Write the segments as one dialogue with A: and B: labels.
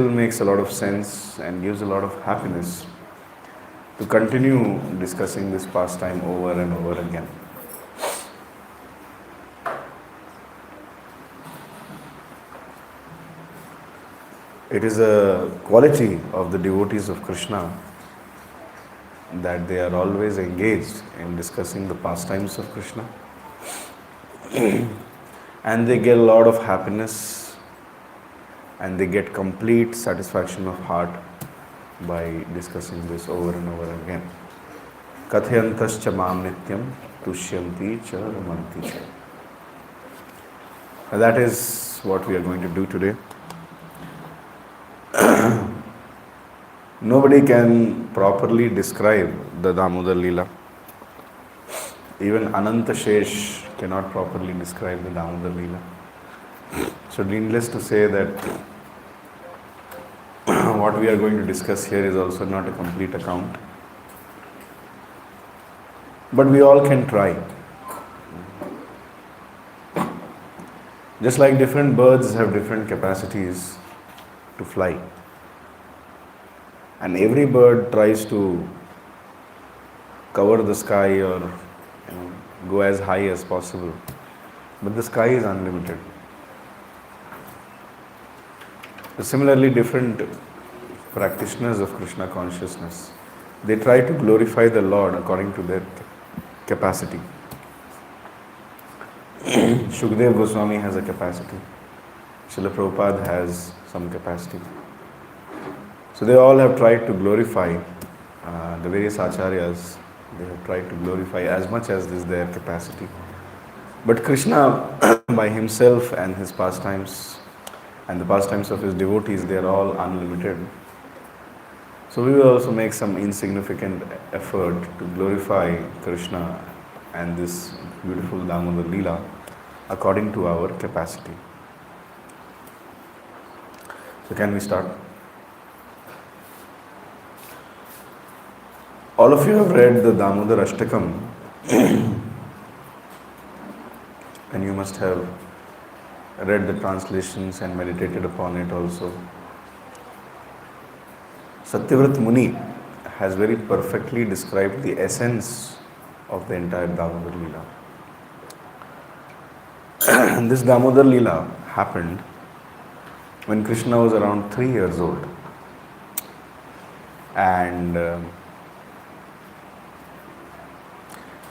A: makes a lot of sense and gives a lot of happiness to continue discussing this pastime over and over again. It is a quality of the devotees of Krishna that they are always engaged in discussing the pastimes of Krishna. And they get a lot of happiness and they get complete satisfaction of heart by discussing this over and over again. Kathyantascha mam nityam tushyanti cha ramanti cha. That is what we are going to do today. Nobody can properly describe the Damodara Lila. Even Ananta Shesh cannot properly describe the Damodara Lila. So needless to say that what we are going to discuss here is also not a complete account. But we all can try. Just like different birds have different capacities to fly. And every bird tries to cover the sky or go as high as possible. But the sky is unlimited. Similarly, different practitioners of Krishna consciousness, they try to glorify the Lord according to their capacity. Shukdev Goswami has a capacity. Srila Prabhupada has some capacity. So they all have tried to glorify the various acharyas. They have tried to glorify as much as is their capacity. But Krishna, by himself and his pastimes and the pastimes of his devotees, they are all unlimited. So we will also make some insignificant effort to glorify Krishna and this beautiful Damodara Lila according to our capacity. So can we start? All of you have read the Damodara Ashtakam and you must have read the translations and meditated upon it also. Satyavrat Muni has very perfectly described the essence of the entire Damodara Lila. This Damodara Lila happened when Krishna was around 3 years old. And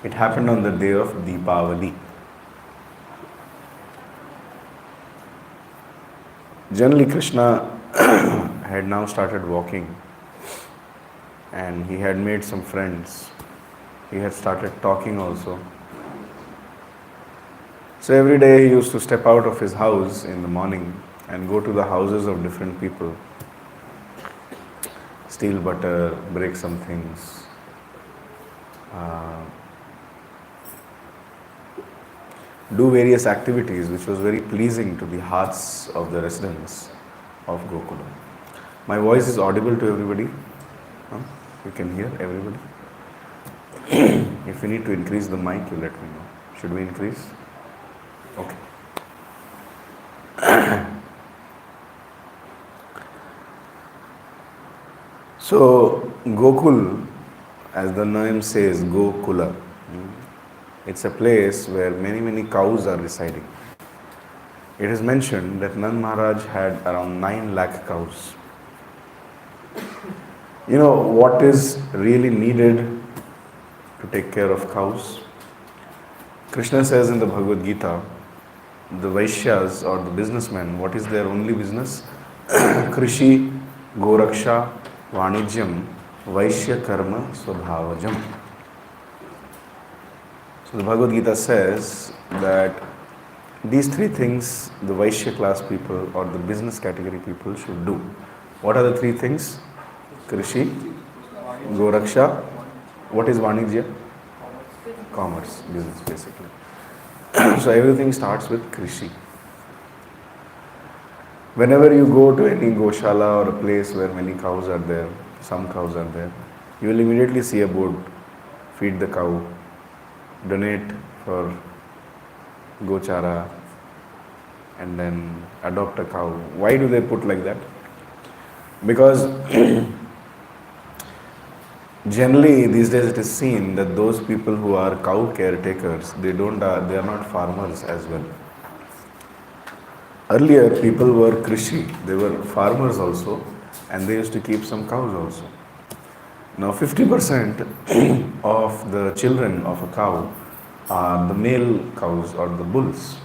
A: it happened on the day of Deepavali. Generally, Krishna had now started walking and he had made some friends. He had started talking also. So every day he used to step out of his house in the morning and go to the houses of different people, steal butter, break some things, do various activities which was very pleasing to the hearts of the residents of Gokula. My voice is audible to everybody? Huh? You can hear everybody? If you need to increase the mic, you let me know. Should we increase? Okay. So, Gokul, as the name says, Gokula, it's a place where many cows are residing. It is mentioned that Nand Maharaj had around 9 lakh cows. You know what is really needed to take care of cows? Krishna says in the Bhagavad Gita, the Vaishyas or the businessmen, what is their only business? Krishi, Goraksha, Vanijyam, Vaishya Karma, Swabhavajam. So the Bhagavad Gita says that these 3 things the Vaishya class people or the business category people should do. What are the 3 things? Krishi, Goraksha, what is Vanijya? Commerce, business basically. So everything starts with Krishi. Whenever you go to any Goshala or a place where many cows are there, some cows are there, you will immediately see a board, feed the cow, donate for Gochara, and then adopt a cow. Why do they put like that? Because generally these days it is seen that those people who are cow caretakers, they are not farmers as well. Earlier people were krishi, they were farmers also, and they used to keep some cows also. Now 50% of the children of a cow are the male cows or the bulls.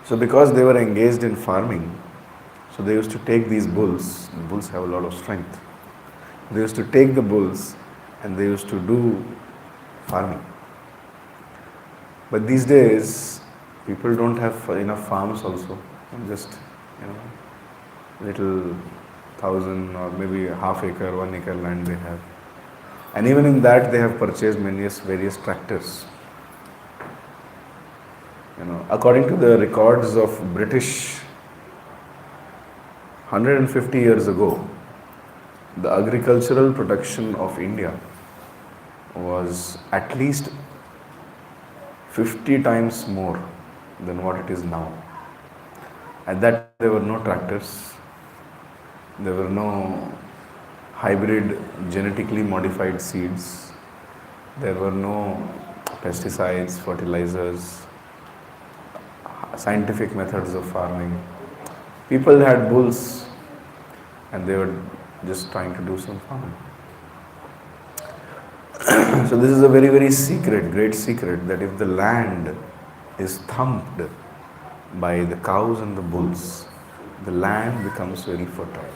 A: So because they were engaged in farming, so they used to take these bulls. The bulls have a lot of strength. They used to take the bulls and they used to do farming. But these days, people don't have enough farms also. Just, little 1,000 or maybe half acre, 1 acre land they have. And even in that, they have purchased various tractors. According to the records of British, 150 years ago, the agricultural production of India was at least 50 times more than what it is now. At that time, there were no tractors, there were no hybrid genetically modified seeds, there were no pesticides, fertilizers, scientific methods of farming. People had bulls and they were just trying to do some farming. So this is a very, very great secret, that if the land is thumped by the cows and the bulls, the land becomes very fertile.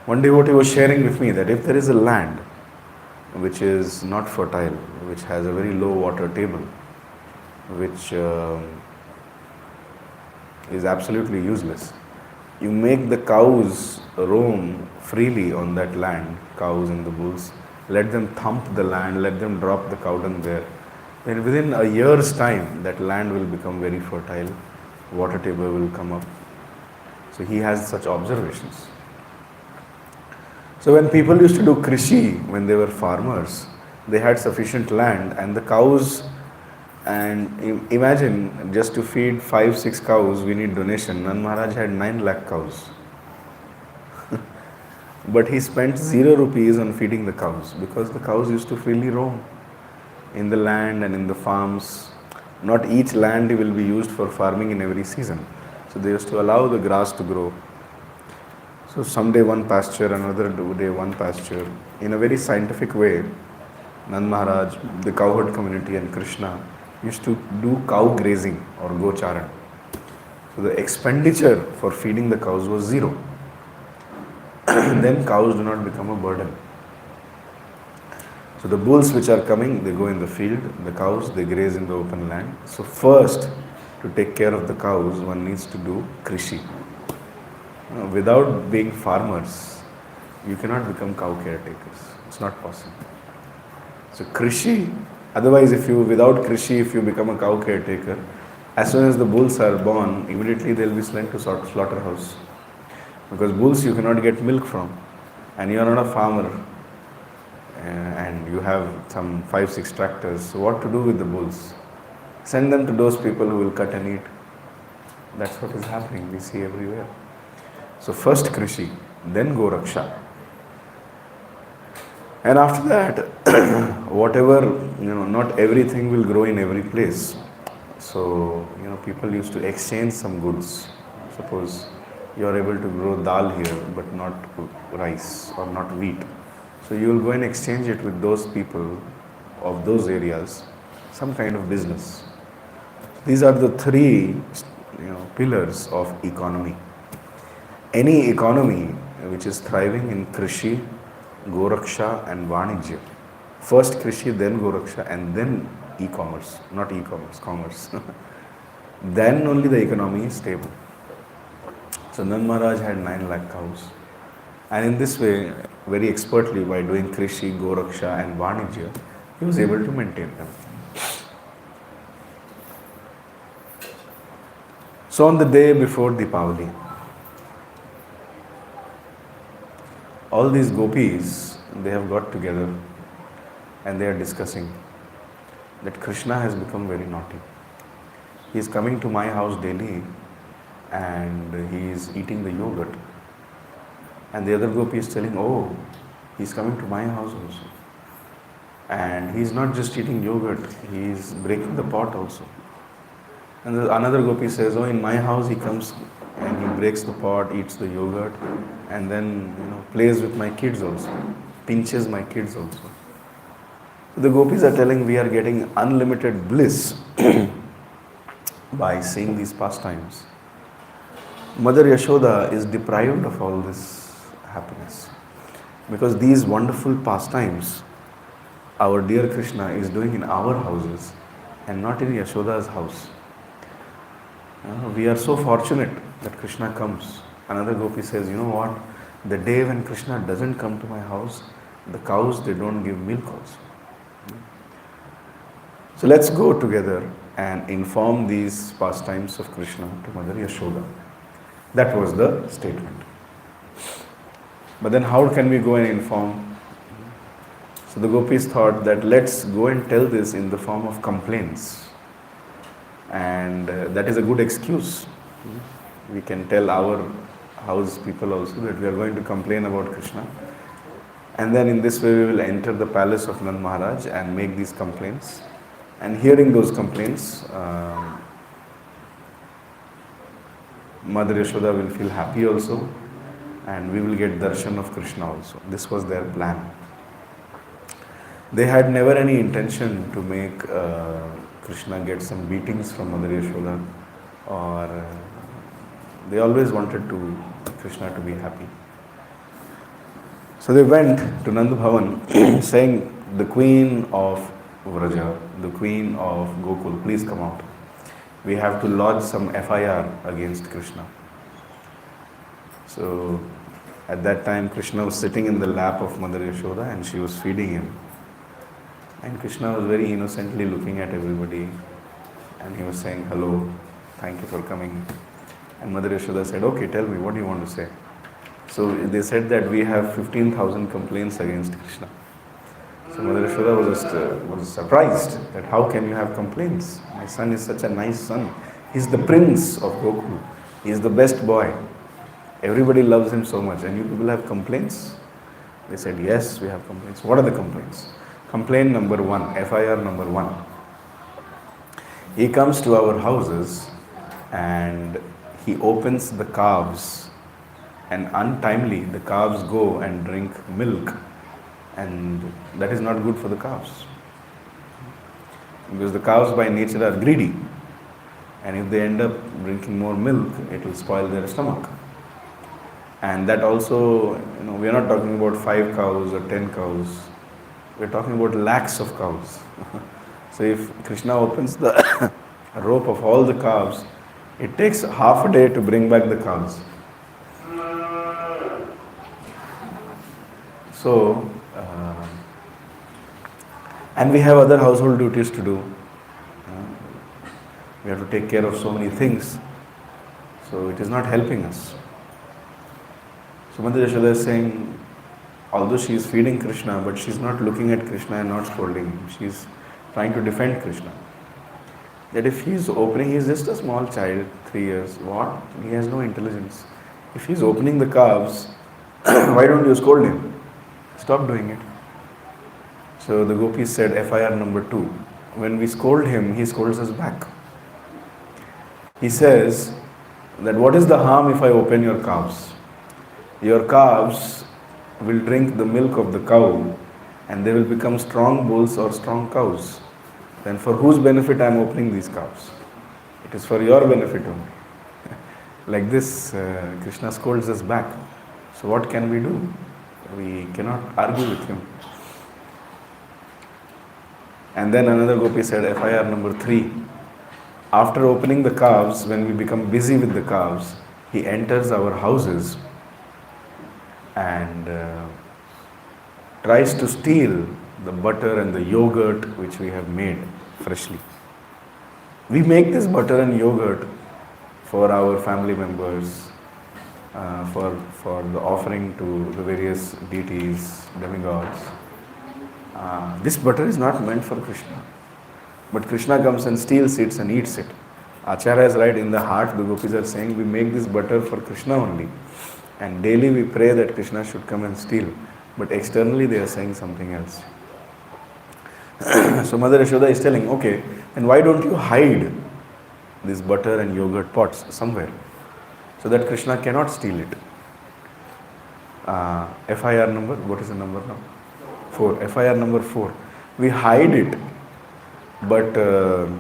A: One devotee was sharing with me that if there is a land which is not fertile, which has a very low water table, which is absolutely useless, you make the cows roam freely on that land, cows and the bulls, let them thump the land, let them drop the cow dung there. Then within a year's time, that land will become very fertile, water table will come up. So he has such observations. So when people used to do krishi, when they were farmers, they had sufficient land and the cows, and imagine just to feed 5-6 cows, we need donation. Nand Maharaj had 9 lakh cows. But he spent 0 rupees on feeding the cows because the cows used to freely roam in the land and in the farms. Not each land will be used for farming in every season. So they used to allow the grass to grow. So someday one pasture, another day one pasture. In a very scientific way, Nand Maharaj, the cowherd community and Krishna used to do cow grazing or gocharan. So the expenditure for feeding the cows was 0. Then cows do not become a burden. So the bulls which are coming, they go in the field. The cows, they graze in the open land. So first, to take care of the cows, one needs to do krishi. Without being farmers, you cannot become cow caretakers. It's not possible. So krishi, otherwise without krishi, if you become a cow caretaker, as soon as the bulls are born, immediately they'll be sent to slaughterhouse. Because bulls you cannot get milk from, and you are not a farmer, and you have some 5-6 tractors. So what to do with the bulls? Send them to those people who will cut and eat. That's what is happening, we see everywhere. So first krishi, then go raksha. And after that, whatever, not everything will grow in every place. So, people used to exchange some goods. Suppose you are able to grow dal here, but not rice or not wheat. So you will go and exchange it with those people of those areas, some kind of business. These are the 3, pillars of economy. Any economy which is thriving in krishi, goraksha and vanijya. First krishi, then goraksha, and then e-commerce, not e-commerce, commerce. Then only the economy is stable. So Nand Maharaj had 9 lakh cows. And in this way, very expertly by doing krishi, goraksha and vanijya, he was able to maintain them. So on the day before Deepavali, all these gopis, they have got together and they are discussing that Krishna has become very naughty. He is coming to my house daily and he is eating the yogurt. And the other gopi is telling, oh, he's coming to my house also. And he's not just eating yogurt, he's breaking the pot also. And another gopi says, oh, in my house he comes and he breaks the pot, eats the yogurt, and then plays with my kids also, pinches my kids also. So the gopis are telling we are getting unlimited bliss by seeing these pastimes. Mother Yashoda is deprived of all this happiness because these wonderful pastimes our dear Krishna is doing in our houses and not in Yashoda's house. We are so fortunate that Krishna comes. Another gopi says, you know what? The day when Krishna doesn't come to my house, the cows, they don't give milk also. So let's go together and inform these pastimes of Krishna to Mother Yashoda. That was the statement. But then how can we go and inform? So the gopis thought that let's go and tell this in the form of complaints. And that is a good excuse. We can tell our house people also that we are going to complain about Krishna. And then in this way we will enter the palace of Nand Maharaj and make these complaints. And hearing those complaints, Mother Yashoda will feel happy also, and we will get darshan of Krishna also. This was their plan. They had never any intention to make Krishna get some beatings from Mother Yashoda, or they always wanted Krishna to be happy. So they went to Nand Bhavan saying, the queen of Vraja, the queen of Gokul, please come out. We have to lodge some FIR against Krishna. So at that time Krishna was sitting in the lap of Mother Yashoda and she was feeding him. And Krishna was very innocently looking at everybody and he was saying, hello, thank you for coming. And Mother Yashoda said, okay, tell me, what do you want to say? So they said that we have 15,000 complaints against Krishna. So Mother Yashoda was surprised that how can you have complaints? My son is such a nice son. He's the prince of Gokul. He's the best boy. Everybody loves him so much. And you people have complaints? They said, yes, we have complaints. What are the complaints? Complaint number 1, FIR number 1. He comes to our houses and he opens the calves, and untimely the calves go and drink milk, and that is not good for the cows. Because the cows by nature are greedy, and if they end up drinking more milk, it will spoil their stomach. And that also, we are not talking about 5 cows or 10 cows. We are talking about lakhs of cows. So if Krishna opens the rope of all the calves, it takes half a day to bring back the cows. So, and we have other household duties to do. We have to take care of so many things. So it is not helping us. So Mother Yashoda is saying, although she is feeding Krishna, but she is not looking at Krishna and not scolding him. She is trying to defend Krishna. That if he is opening, he is just a small child, 3 years. What? He has no intelligence. If he is opening the calves, why don't you scold him? Stop doing it. So the gopis said, FIR number 2. When we scold him, he scolds us back. He says that what is the harm if I open your calves? Your calves will drink the milk of the cow and they will become strong bulls or strong cows. Then for whose benefit I am opening these calves? It is for your benefit only. Like this, Krishna scolds us back. So what can we do? We cannot argue with him. And then another gopi said, FIR number 3. After opening the calves, when we become busy with the calves, he enters our houses and tries to steal the butter and the yogurt which we have made freshly. We make this butter and yogurt for our family members, for the offering to the various deities, demigods. This butter is not meant for Krishna. But Krishna comes and steals it and eats it. Acharya is right, in the heart the gopis are saying, we make this butter for Krishna only. And daily we pray that Krishna should come and steal. But externally they are saying something else. So Mother Yashoda is telling, okay, and why don't you hide this butter and yogurt pots somewhere so that Krishna cannot steal it? FIR number, what is the number now? 4. FIR number 4. We hide it, but the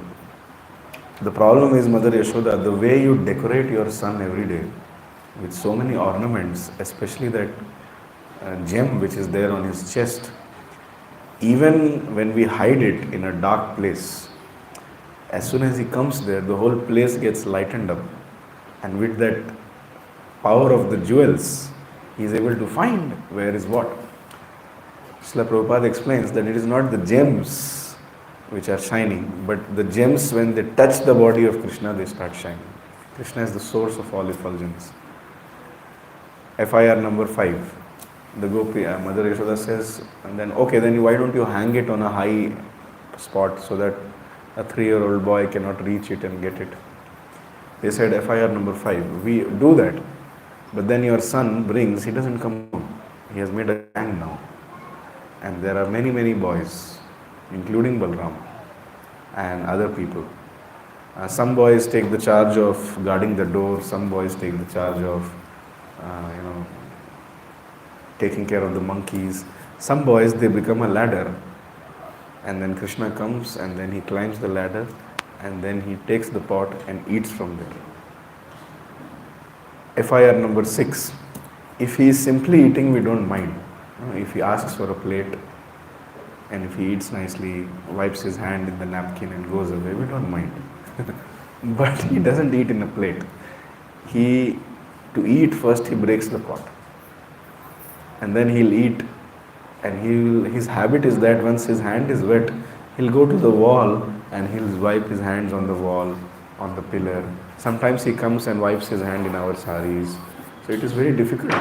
A: problem is, Mother Yashoda, the way you decorate your son every day with so many ornaments, especially that gem which is there on his chest, even when we hide it in a dark place, as soon as he comes there, the whole place gets lightened up. And with that power of the jewels, he is able to find where is what. Srila Prabhupada explains that it is not the gems which are shining, but the gems, when they touch the body of Krishna, they start shining. Krishna is the source of all effulgence. FIR number 5. The Gopi, Mother Yashoda says, and then, okay, then why don't you hang it on a high spot so that a 3-year-old boy cannot reach it and get it. They said, FIR number 5. We do that, but then your son brings, he doesn't come home. He has made a gang now. And there are many, many boys, including Balram and other people. Some boys take the charge of guarding the door, some boys take the charge of, taking care of the monkeys. Some boys, they become a ladder, and then Krishna comes and then he climbs the ladder and then he takes the pot and eats from there. FIR number 6. If he is simply eating, we don't mind. If he asks for a plate and if he eats nicely, wipes his hand in the napkin and goes away, we don't mind. But he doesn't eat in a plate. To eat first, he breaks the pot. And then he'll eat, and his habit is that once his hand is wet, he'll go to the wall and he'll wipe his hands on the wall, on the pillar. Sometimes he comes and wipes his hand in our saris. So it is very difficult.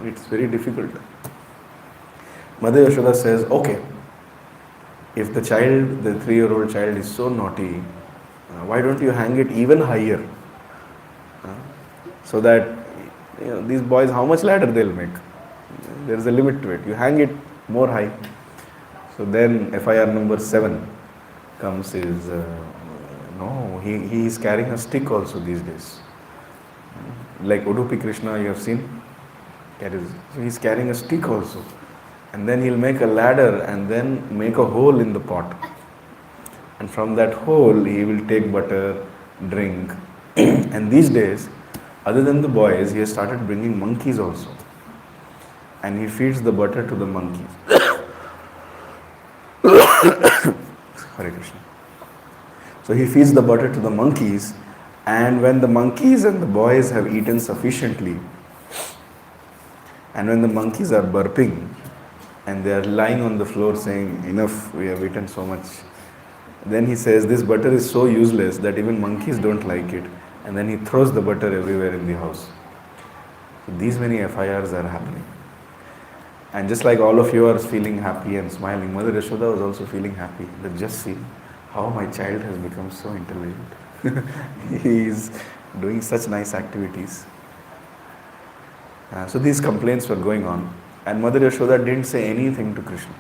A: It's very difficult. Mother Yashoda says, okay, if the 3-year-old child is so naughty, why don't you hang it even higher? So that these boys, how much ladder they'll make? There is a limit to it. You hang it more high. So then FIR number 7 comes is, no, he is carrying a stick also these days. Like Udupi Krishna you have seen. So he is carrying a stick also. And then he'll make a ladder and then make a hole in the pot. And from that hole he will take butter, drink. And these days, other than the boys, he has started bringing monkeys also. And he feeds the butter to the monkeys. Hare Krishna. So he feeds the butter to the monkeys, and when the monkeys and the boys have eaten sufficiently, and when the monkeys are burping, and they are lying on the floor saying, enough, we have eaten so much, then he says, this butter is so useless that even monkeys don't like it, and then he throws the butter everywhere in the house. So these many FIRs are happening. And just like all of you are feeling happy and smiling, Mother Yashoda was also feeling happy. That just see how my child has become so intelligent. He is doing such nice activities. So these complaints were going on. And Mother Yashoda didn't say anything to Krishna.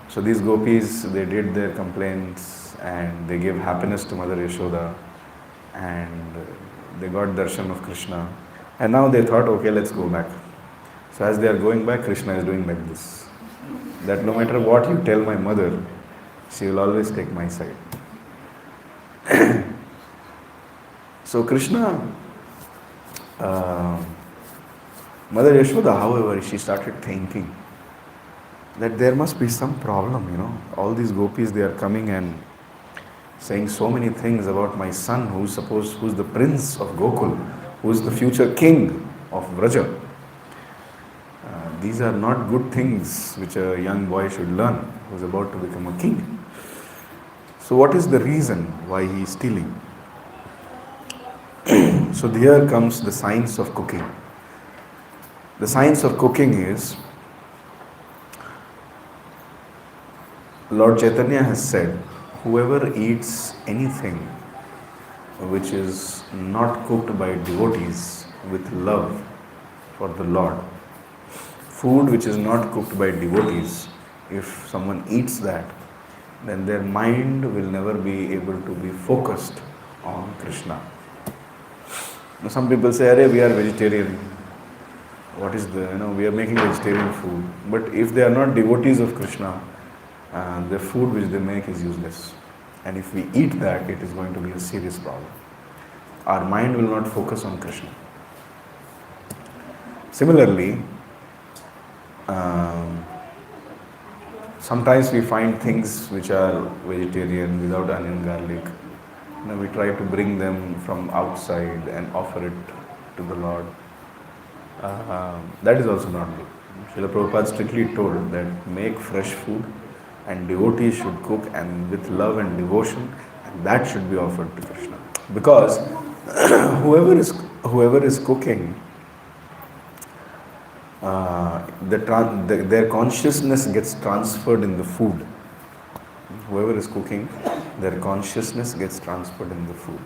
A: So these gopis, they did their complaints and they gave happiness to Mother Yashoda. And they got darshan of Krishna. And now they thought, okay, let's go back. So as they are going back, Krishna is doing like this. That no matter what you tell my mother, she will always take my side. So Krishna, Mother Yashoda, however, she started thinking that there must be some problem, All these gopis, they are coming and saying so many things about my son, who's the prince of Gokul, who's the future king of Vraja. These are not good things which a young boy should learn who's about to become a king. So what is the reason why he is stealing? So here comes the science of cooking. The science of cooking is, Lord Chaitanya has said whoever eats anything which is not cooked by devotees with love for the Lord, food which is not cooked by devotees, if someone eats that, then their mind will never be able to be focused on Krishna. Now, some people say, "Arey, we are vegetarian. What is we are making vegetarian food." But if they are not devotees of Krishna, the food which they make is useless. And if we eat that, it is going to be a serious problem. Our mind will not focus on Krishna. Similarly, sometimes we find things which are vegetarian without onion, garlic. We try to bring them from outside and offer it to the Lord. That is also not good. Srila Prabhupada strictly told that make fresh food and devotees should cook and with love and devotion, and that should be offered to Krishna. Because whoever is cooking, their consciousness gets transferred in the food. Whoever is cooking, their consciousness gets transferred in the food.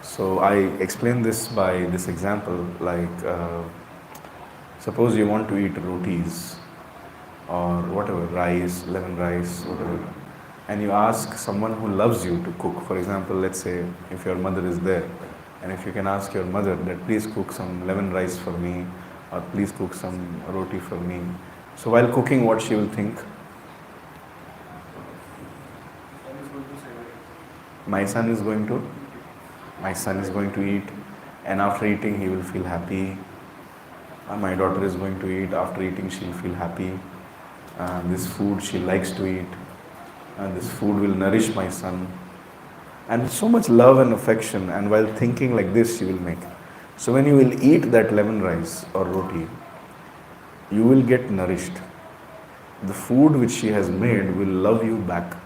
A: So I explain this by this example, like suppose you want to eat rotis or whatever, rice, lemon rice, whatever, and you ask someone who loves you to cook. For example, let's say if your mother is there, and if you can ask your mother that please cook some lemon rice for me, or please cook some roti for me. So while cooking, what she will think? My son is going to eat, and after eating he will feel happy. My daughter is going to eat, after eating she will feel happy. This food she likes to eat, and this food will nourish my son. And so much love and affection, and while thinking like this she will make. So when you will eat that lemon rice or roti, you will get nourished. The food which she has made will love you back.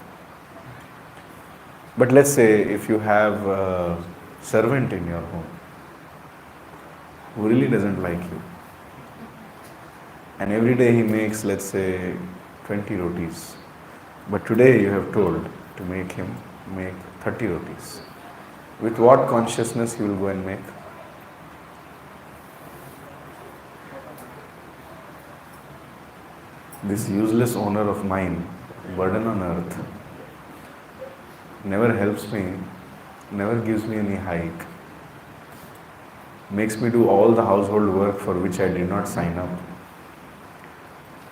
A: But let's say if you have a servant in your home who really doesn't like you, and every day he makes, let's say, 20 rotis, but today you have told to make him make 30 rotis, with what consciousness he will go and make? This useless owner of mine, burden on earth, never helps me, never gives me any hike, makes me do all the household work for which I did not sign up.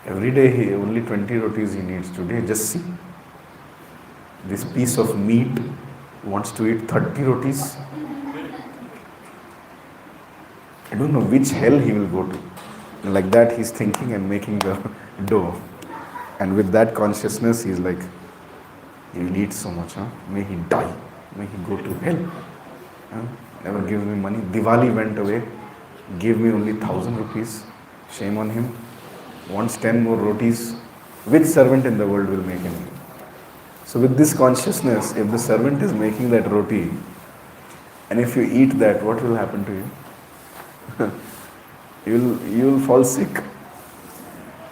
A: Every day only 20 rotis he needs. Today, just see, this piece of meat wants to eat 30 rotis. I don't know which hell he will go to. Like that he's thinking and making the dough. And with that consciousness he's like, he will eat so much, may he die, may he go to hell. Never gives me money. Diwali went away, gave me only 1,000 rupees. Shame on him. Wants 10 more rotis. Which servant in the world will make him? So with this consciousness, if the servant is making that roti, and if you eat that, what will happen to you? You will fall sick.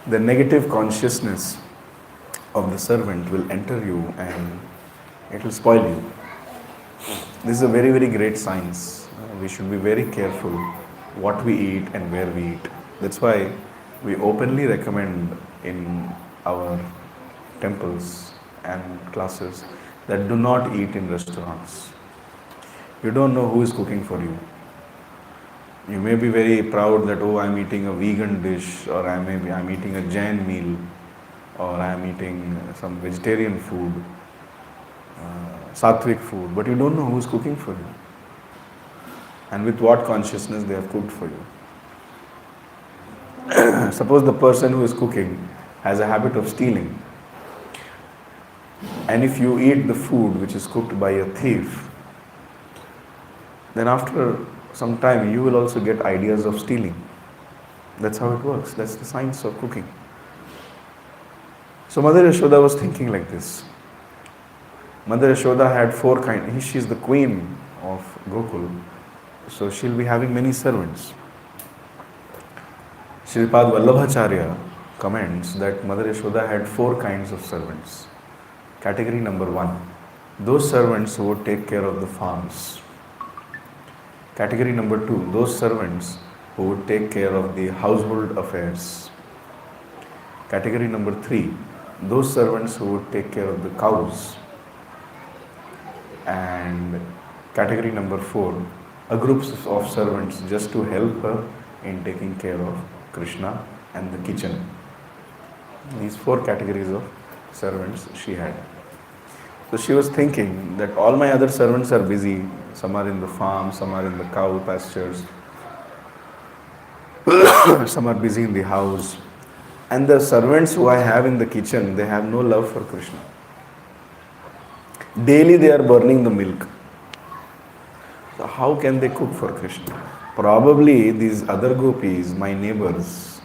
A: The negative consciousness of the servant will enter you and it will spoil you. This is a very, very great science. We should be very careful what we eat and where we eat. That's why we openly recommend in our temples and classes that do not eat in restaurants. You don't know who is cooking for you. You may be very proud that, oh, I'm eating a vegan dish, or I'm eating a Jain meal, or I'm eating some vegetarian food, sattvic food, but you don't know who is cooking for you and with what consciousness they have cooked for you. Suppose the person who is cooking has a habit of stealing, and if you eat the food which is cooked by a thief, then after some time you will also get ideas of stealing. That's how it works. That's the science of cooking. So Mother Yashoda was thinking like this. Mother Yashoda had 4 kinds. She is the queen of Gokul, so she'll be having many servants. Sripad Vallabhacharya comments that Mother Yashoda had 4 kinds of servants. Category number 1, those servants who would take care of the farms. Category number 2, those servants who would take care of the household affairs. Category number 3, those servants who would take care of the cows. And category number 4, a group of servants just to help her in taking care of Krishna and the kitchen. These 4 categories of servants she had. So she was thinking that all my other servants are busy. Some are in the farm, some are in the cow pastures, some are busy in the house. And the servants who I have in the kitchen, they have no love for Krishna. Daily they are burning the milk. So how can they cook for Krishna? Probably these other gopis, my neighbors,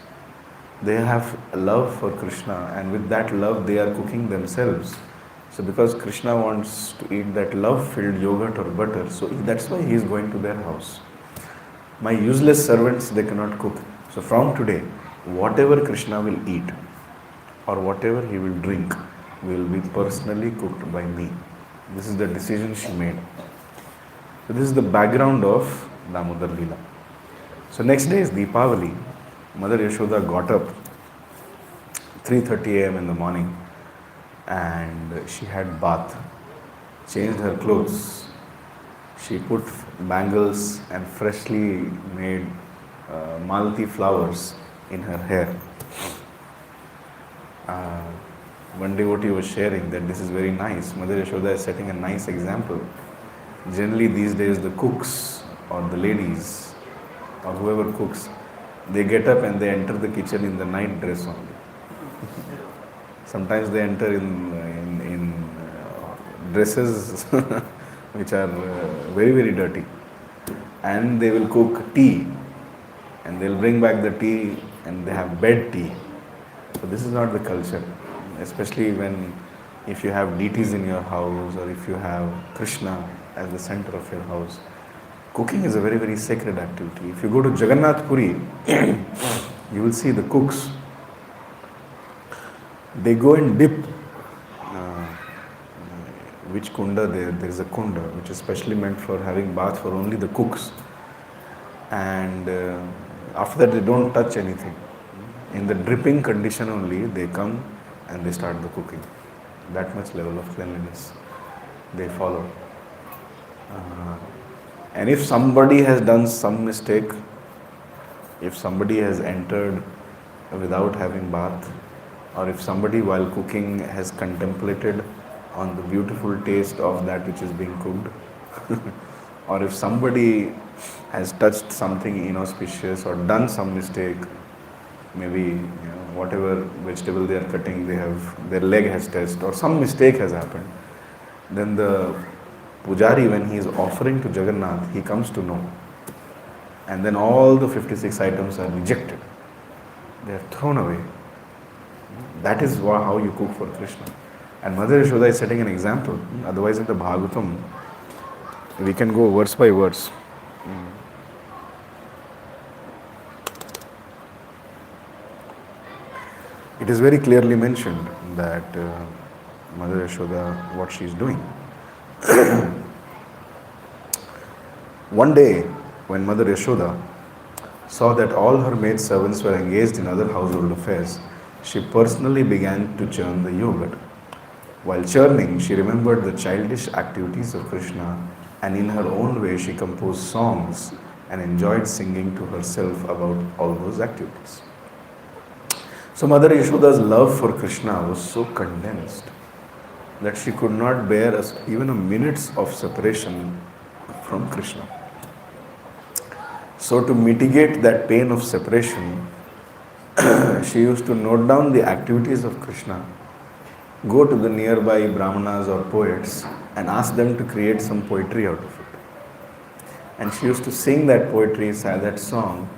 A: they have love for Krishna, and with that love they are cooking themselves. So because Krishna wants to eat that love-filled yogurt or butter, so that's why he is going to their house. My useless servants, they cannot cook. So from today, whatever Krishna will eat or whatever he will drink will be personally cooked by me. This is the decision she made. So this is the background of Damodara Lila. So next day is Deepavali. Mother Yashoda got up 3:30 a.m. in the morning and she had bath, changed her clothes. She put bangles and freshly made malati flowers in her hair. One devotee was sharing that this is very nice. Mother Yashoda is setting a nice example. Generally these days the cooks or the ladies or whoever cooks, they get up and they enter the kitchen in the night dress only. Sometimes they enter in dresses which are very, very dirty. And they will cook tea and they'll bring back the tea and they have bed tea. So this is not the culture, especially if you have deities in your house or if you have Krishna as the center of your house. Cooking is a very, very sacred activity. If you go to Jagannath Puri, you will see the cooks. They go and dip. Which kunda? There is a kunda which is specially meant for having bath for only the cooks. And after that they don't touch anything. In the dripping condition only, they come and they start the cooking. That much level of cleanliness they follow. And if somebody has done some mistake, if somebody has entered without having bath, or if somebody while cooking has contemplated on the beautiful taste of that which is being cooked, or if somebody has touched something inauspicious or done some mistake, maybe whatever vegetable they are cutting, their leg has touched or some mistake has happened, then the Pujari, when he is offering to Jagannath, he comes to know. And then all the 56 items are rejected. They are thrown away. That is how you cook for Krishna. And Mother Yashoda is setting an example. Otherwise in the Bhagavatam, we can go verse by verse. It is very clearly mentioned that Mother Yashoda, what she is doing. One day, when Mother Yashoda saw that all her maid servants were engaged in other household affairs, she personally began to churn the yogurt. While churning, she remembered the childish activities of Krishna, and in her own way she composed songs and enjoyed singing to herself about all those activities. So Mother Yashoda's love for Krishna was so condensed that she could not bear even a minute of separation from Krishna. So to mitigate that pain of separation, she used to note down the activities of Krishna, go to the nearby brahmanas or poets and ask them to create some poetry out of it. And she used to sing that poetry, that song,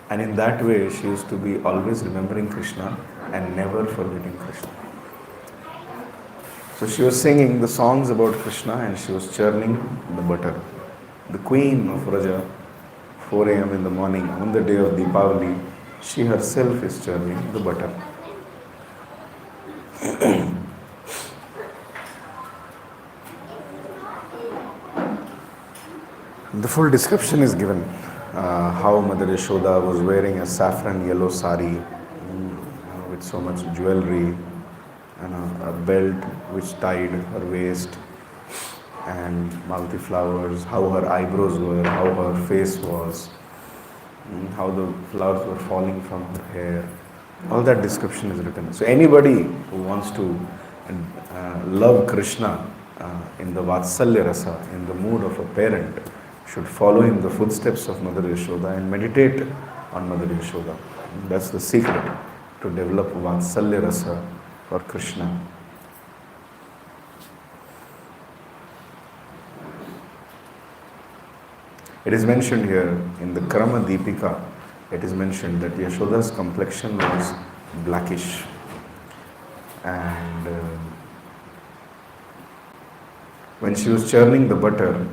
A: and in that way she used to be always remembering Krishna and never forgetting Krishna. So she was singing the songs about Krishna and she was churning the butter. The queen of Raja, 4 a.m. in the morning on the day of Deepavali, she herself is churning the butter. The full description is given. How Mother Yashoda was wearing a saffron yellow sari with so much jewelry and a belt which tied her waist and multi flowers, how her eyebrows were, how her face was, how the flowers were falling from her hair. All that description is written. So anybody who wants to love Krishna in the Vatsalya Rasa, in the mood of a parent, should follow in the footsteps of Mother Yashoda and meditate on Mother Yashoda. That's the secret to develop Vatsalya Rasa for Krishna. It is mentioned here in the Krama Deepika, it is mentioned that Yashoda's complexion was blackish, and when she was churning the butter,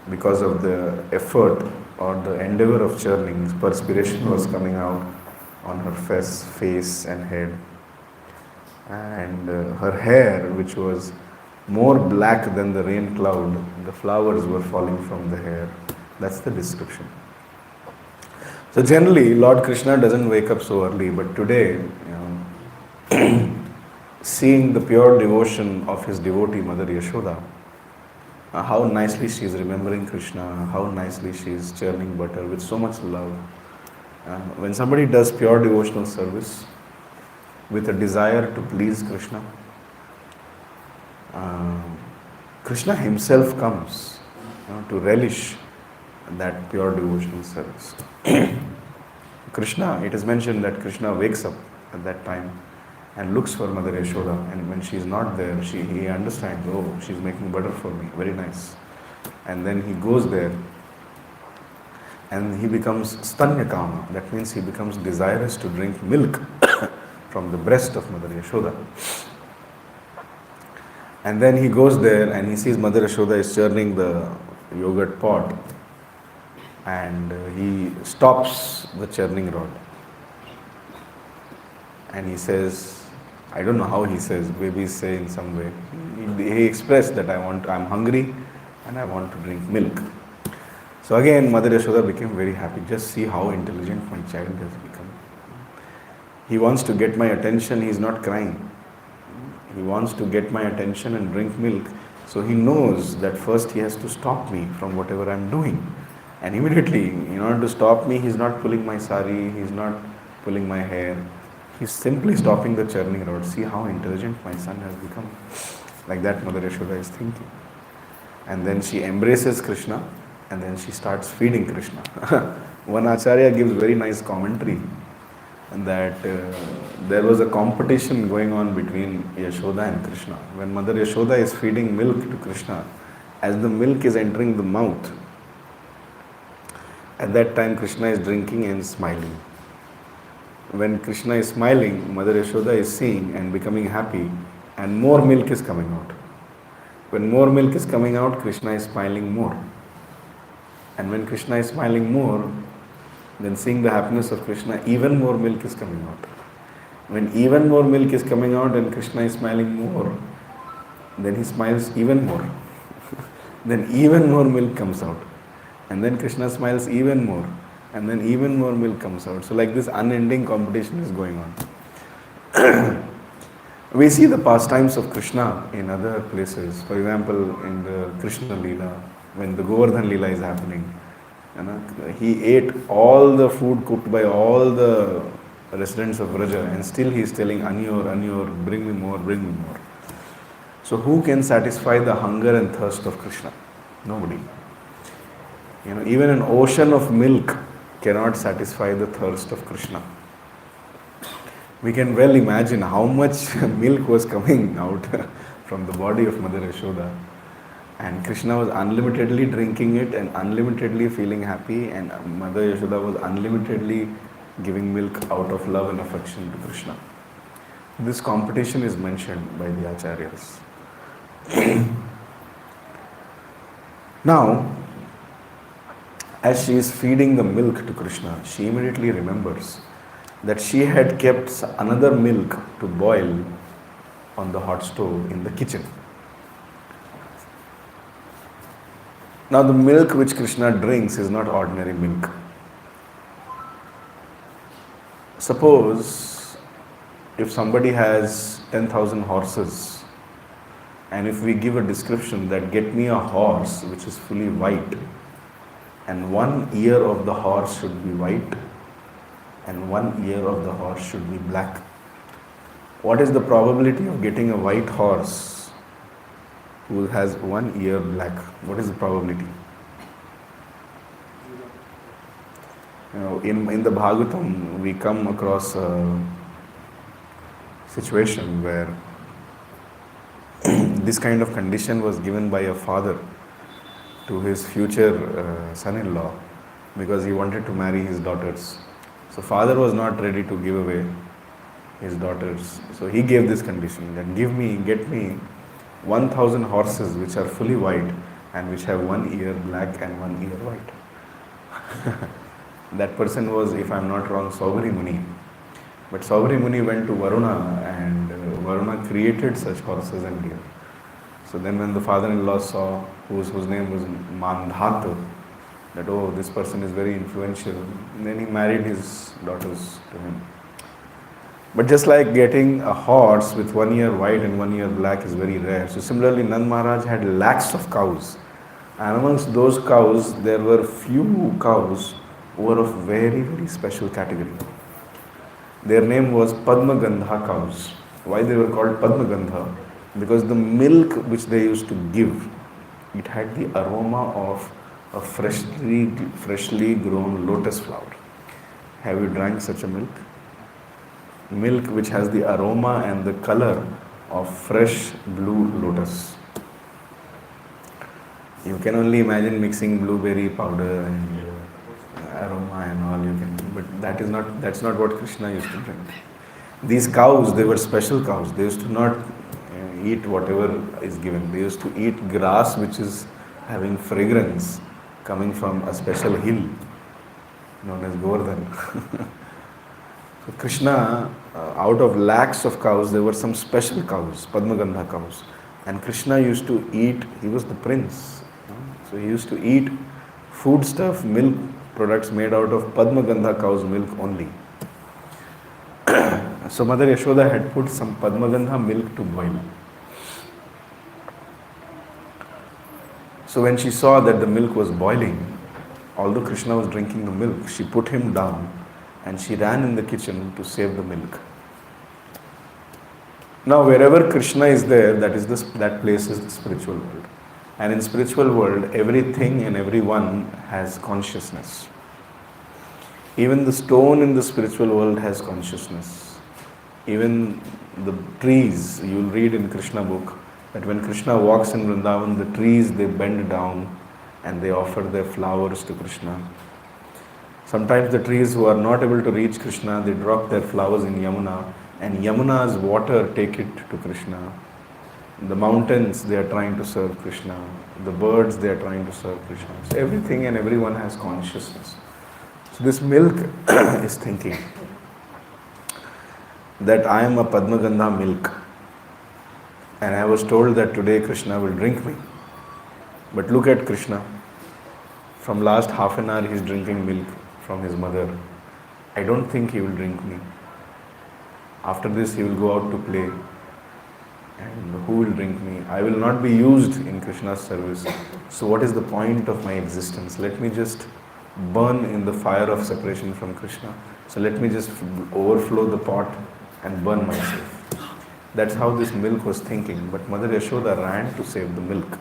A: because of the effort or the endeavor of churning, perspiration was coming out on her face and head, and her hair, which was more black than the rain cloud, the flowers were falling from the hair. That's the description. So generally, Lord Krishna doesn't wake up so early, but today, seeing the pure devotion of his devotee Mother Yashoda, how nicely she is remembering Krishna, how nicely she is churning butter with so much love. When somebody does pure devotional service with a desire to please Krishna, Krishna himself comes to relish that pure devotional service. Krishna, it is mentioned that Krishna wakes up at that time and looks for Mother Yashoda, and when she is not there, he understands, oh, she is making butter for me, very nice. And then he goes there and he becomes stanyakama, that means he becomes desirous to drink milk from the breast of Mother Yashoda. And then he goes there and he sees Mother Yashoda is churning the yogurt pot, and he stops the churning rod. And he says, I don't know how he says, maybe he's saying some way. He expressed that I'm hungry and I want to drink milk. So again, Mother Yashoda became very happy. Just see how intelligent my child has become. He wants to get my attention, he's not crying. He wants to get my attention and drink milk. So he knows that first he has to stop me from whatever I'm doing. And immediately, in order to stop me, he's not pulling my sari, he's not pulling my hair. He's simply stopping the churning rod. See how intelligent my son has become. Like that Mother Yashoda is thinking. And then she embraces Krishna, and then she starts feeding Krishna. One Acharya gives very nice commentary that there was a competition going on between Yashoda and Krishna. When Mother Yashoda is feeding milk to Krishna, as the milk is entering the mouth, at that time Krishna is drinking and smiling. When Krishna is smiling, Mother Yashoda is seeing and becoming happy, and more milk is coming out. When more milk is coming out, Krishna is smiling more. And when Krishna is smiling more, then seeing the happiness of Krishna, even more milk is coming out. When even more milk is coming out and Krishna is smiling more, then he smiles even more. Then even more milk comes out. And then Krishna smiles even more. And then even more milk comes out. So like this unending competition is going on. We see the pastimes of Krishna in other places. For example, in the Krishna Lila, when the Govardhan Lila is happening, he ate all the food cooked by all the residents of Vraja, and still he is telling, Anyor, Anyor, bring me more, bring me more. So who can satisfy the hunger and thirst of Krishna? Nobody. Even an ocean of milk cannot satisfy the thirst of Krishna. We can well imagine how much milk was coming out from the body of Mother Yashoda. And Krishna was unlimitedly drinking it and unlimitedly feeling happy, and Mother Yashoda was unlimitedly giving milk out of love and affection to Krishna. This competition is mentioned by the Acharyas. Now, as she is feeding the milk to Krishna, she immediately remembers that she had kept another milk to boil on the hot stove in the kitchen. Now the milk which Krishna drinks is not ordinary milk. Suppose if somebody has 10,000 horses, and if we give a description that get me a horse which is fully white, and one ear of the horse should be white, and one ear of the horse should be black. What is the probability of getting a white horse who has one ear black? What is the probability? In the Bhagavatam, we come across a situation where this kind of condition was given by a father to his future son-in-law because he wanted to marry his daughters. So father was not ready to give away his daughters. So he gave this condition that get me 1,000 horses which are fully white and which have one ear black and one ear white. That person was, if I am not wrong, Saubhari Muni. But Saubhari Muni went to Varuna and Varuna created such horses and deer. So then when the father-in-law saw, whose name was Mandhata, that this person is very influential, and then he married his daughters to him. But just like getting a horse with one ear white and one ear black is very rare. So similarly, Nand Maharaj had lakhs of cows. And amongst those cows, there were few cows who were of very, very special category. Their name was Padma Gandha cows. Why they were called Padma Gandha? Because the milk which they used to give, it had the aroma of a freshly grown lotus flower. Have you drank such a milk? Milk which has the aroma and the color of fresh blue lotus. You can only imagine mixing blueberry powder and aroma and all you can do, but that's not what Krishna used to drink. These cows, they were special cows. They used to not eat whatever is given. They used to eat grass which is having fragrance coming from a special hill known as Govardhan. So Krishna, out of lakhs of cows, there were some special cows, Padma Gandha cows. And Krishna used to eat, he was the prince. So he used to eat foodstuff, milk products made out of Padma Gandha cow's milk only. So Mother Yashoda had put some Padma Gandha milk to boil. So when she saw that the milk was boiling, although Krishna was drinking the milk, she put him down and she ran in the kitchen to save the milk. Now wherever Krishna is there, that place is the spiritual world. And in spiritual world, everything and everyone has consciousness. Even the stone in the spiritual world has consciousness. Even the trees, you will read in Krishna book, that when Krishna walks in Vrindavan, the trees, they bend down and they offer their flowers to Krishna. Sometimes the trees who are not able to reach Krishna, they drop their flowers in Yamuna, and Yamuna's water take it to Krishna. The mountains, they are trying to serve Krishna. The birds, they are trying to serve Krishna. So everything and everyone has consciousness. So this milk is thinking that I am a Padma Gandha milk, and I was told that today Krishna will drink me. But look at Krishna. From last half an hour he is drinking milk from his mother. I don't think he will drink me. After this he will go out to play. And who will drink me? I will not be used in Krishna's service. So what is the point of my existence? Let me just burn in the fire of separation from Krishna. So let me just overflow the pot and burn myself. That's how this milk was thinking. But Mother Yashoda ran to save the milk.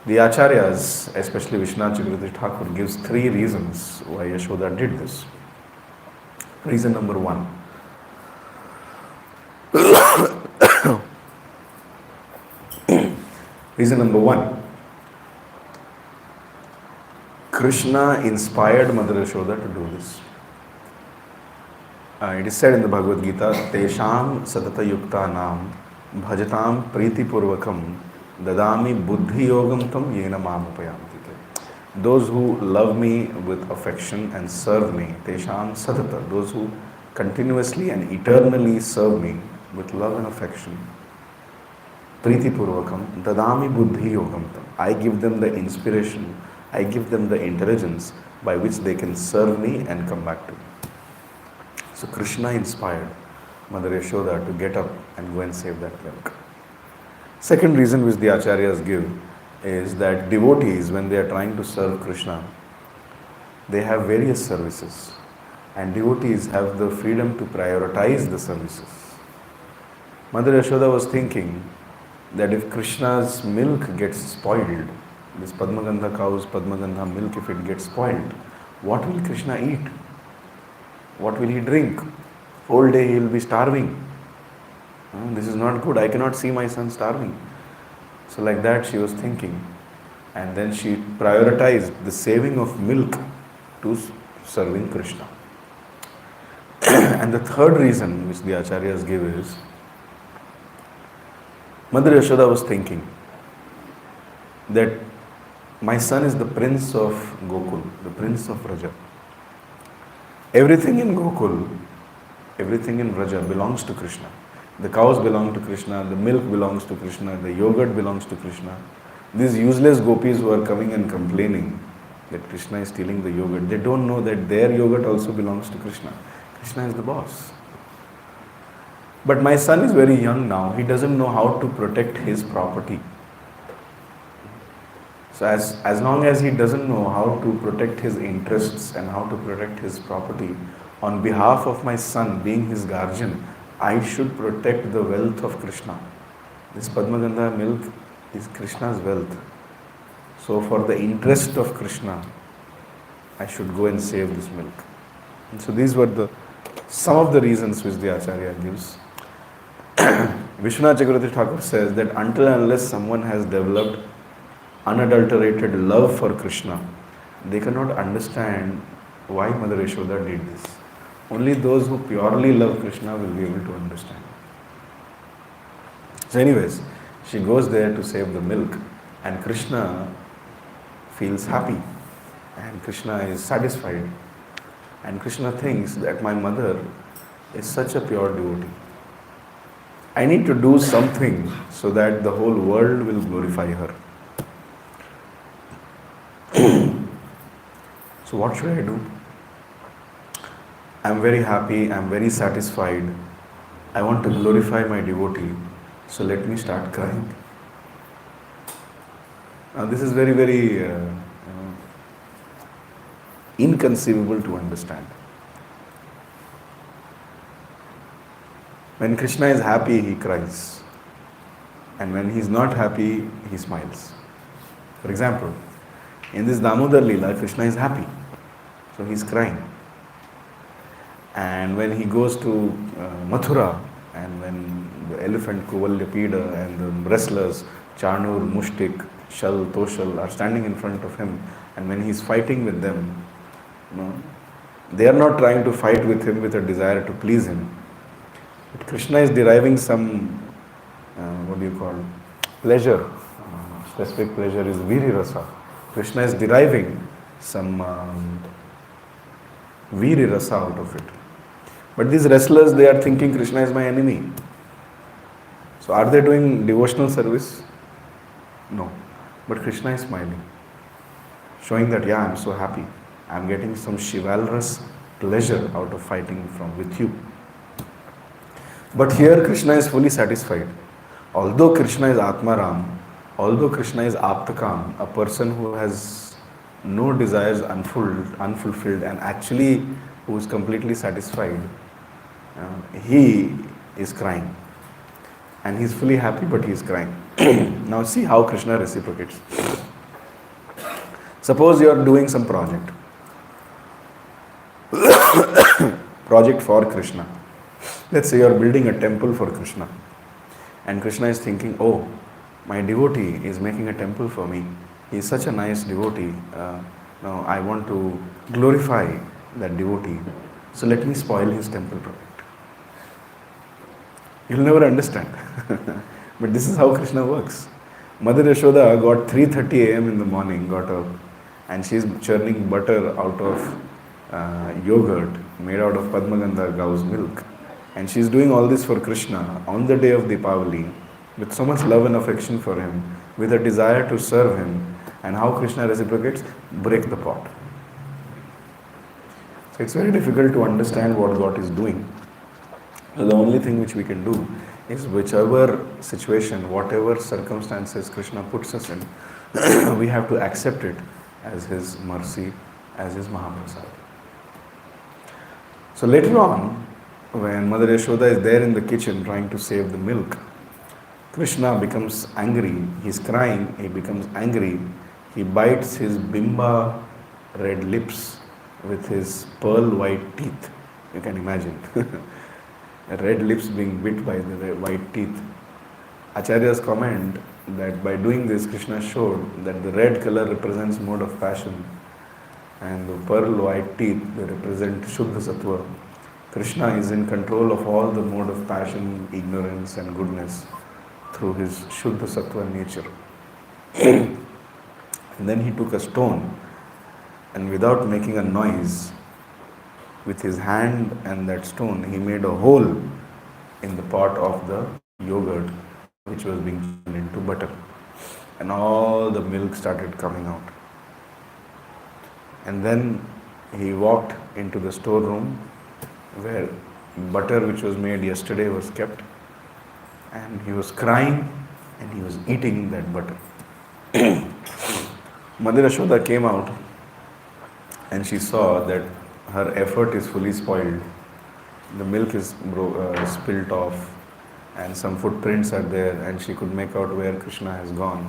A: The Acharyas, especially Vishwanath Chakravarti Thakur, gives 3 reasons why Yashoda did this. Reason number 1. Reason number 1. Krishna inspired Mother Yashoda to do this. It is said in the Bhagavad Gita, Tesham satata yukta nam bhajatam priti purvakam dadami buddhi yogam tam yena mam upayamti. Those who love me with affection and serve me, Tesham satata, those who continuously and eternally serve me with love and affection, Priti Purvakam, Dadami Buddhi Yogam. I give them the inspiration, I give them the intelligence by which they can serve me and come back to me. So Krishna inspired Mother Yashoda to get up and go and save that milk. Second reason which the Acharyas give is that devotees, when they are trying to serve Krishna, they have various services, and devotees have the freedom to prioritize the services. Mother Yashoda was thinking that if Krishna's milk gets spoiled, this Padmagandha cow's Padmagandha milk, if it gets spoiled, what will Krishna eat? What will he drink? Whole day he will be starving. This is not good. I cannot see my son starving. So like that she was thinking. And then she prioritized the saving of milk to serving Krishna. And the third reason which the Acharyas give is, Mother Yashoda was thinking that my son is the prince of Gokul, the prince of Vraja. Everything in Gokul, everything in Vraja belongs to Krishna. The cows belong to Krishna, the milk belongs to Krishna, the yogurt belongs to Krishna. These useless gopis who are coming and complaining that Krishna is stealing the yogurt, they don't know that their yogurt also belongs to Krishna. Krishna is the boss. But my son is very young now. He doesn't know how to protect his property. So as long as he doesn't know how to protect his interests and how to protect his property, on behalf of my son, being his guardian, I should protect the wealth of Krishna. This Padmagandha milk is Krishna's wealth. So for the interest of Krishna, I should go and save this milk. And so these were some of the reasons which the Acharya gives. Vishwanath Chakravarti Thakur says that until and unless someone has developed unadulterated love for Krishna, they cannot understand why Mother Yashoda did this. Only those who purely love Krishna will be able to understand. So anyways, she goes there to save the milk, and Krishna feels happy, and Krishna is satisfied, and Krishna thinks that my mother is such a pure devotee. I need to do something so that the whole world will glorify her. So what should I do? I am very happy, I am very satisfied. I want to glorify my devotee, so let me start crying. Now this is very, very inconceivable to understand. When Krishna is happy, he cries. And when he is not happy, he smiles. For example, in this Damodara Lila, Krishna is happy, so he is crying. And when he goes to Mathura, and when the elephant Kuvalyapida and the wrestlers Chanur, Mushtik, Shal, Toshal are standing in front of him, and when he is fighting with them, they are not trying to fight with him with a desire to please him. But Krishna is deriving some, pleasure. Specific pleasure is Viri Rasa. Krishna is deriving some Viri Rasa out of it. But these wrestlers, they are thinking Krishna is my enemy. So are they doing devotional service? No. But Krishna is smiling, showing that, yeah, I am so happy. I am getting some chivalrous pleasure out of fighting with you. But here Krishna is fully satisfied. Although Krishna is Atmaram, although Krishna is Aptakam, a person who has no desires unfulfilled, and actually who is completely satisfied, he is crying. And he is fully happy, but he is crying. Now see how Krishna reciprocates. Suppose you are doing some project. Project for Krishna. Let's say you are building a temple for Krishna. And Krishna is thinking, oh, my devotee is making a temple for me. He is such a nice devotee. Now I want to glorify that devotee. So let me spoil his temple project. You'll never understand. But this is how Krishna works. Mother Yashoda got 3:30 a.m. in the morning, got up, and she is churning butter out of yogurt made out of Padmagandha cow's milk. And she is doing all this for Krishna on the day of Deepavali. with so much love and affection for him, with a desire to serve him. And how Krishna reciprocates? Break the pot. So it's very difficult to understand what God is doing. So the only thing which we can do is whichever situation, whatever circumstances Krishna puts us in, we have to accept it as his mercy, as his Mahaprasad. So later on, when Mother Yashoda is there in the kitchen trying to save the milk, Krishna becomes angry, he's crying, he becomes angry, he bites his bimba red lips with his pearl white teeth. You can imagine. Red lips being bit by the white teeth. Acharya's comment that by doing this, Krishna showed that the red color represents mode of passion and the pearl white teeth, they represent Shuddha Sattva. Krishna is in control of all the mode of passion, ignorance and goodness through his Shuddha Sattva nature. And then he took a stone and without making a noise, with his hand and that stone, he made a hole in the pot of the yogurt which was being turned into butter. And all the milk started coming out. And then he walked into the storeroom where butter which was made yesterday was kept, and he was crying and he was eating that butter. Mother Yashoda came out and she saw that her effort is fully spoiled. The milk is spilt off and some footprints are there, and she could make out where Krishna has gone.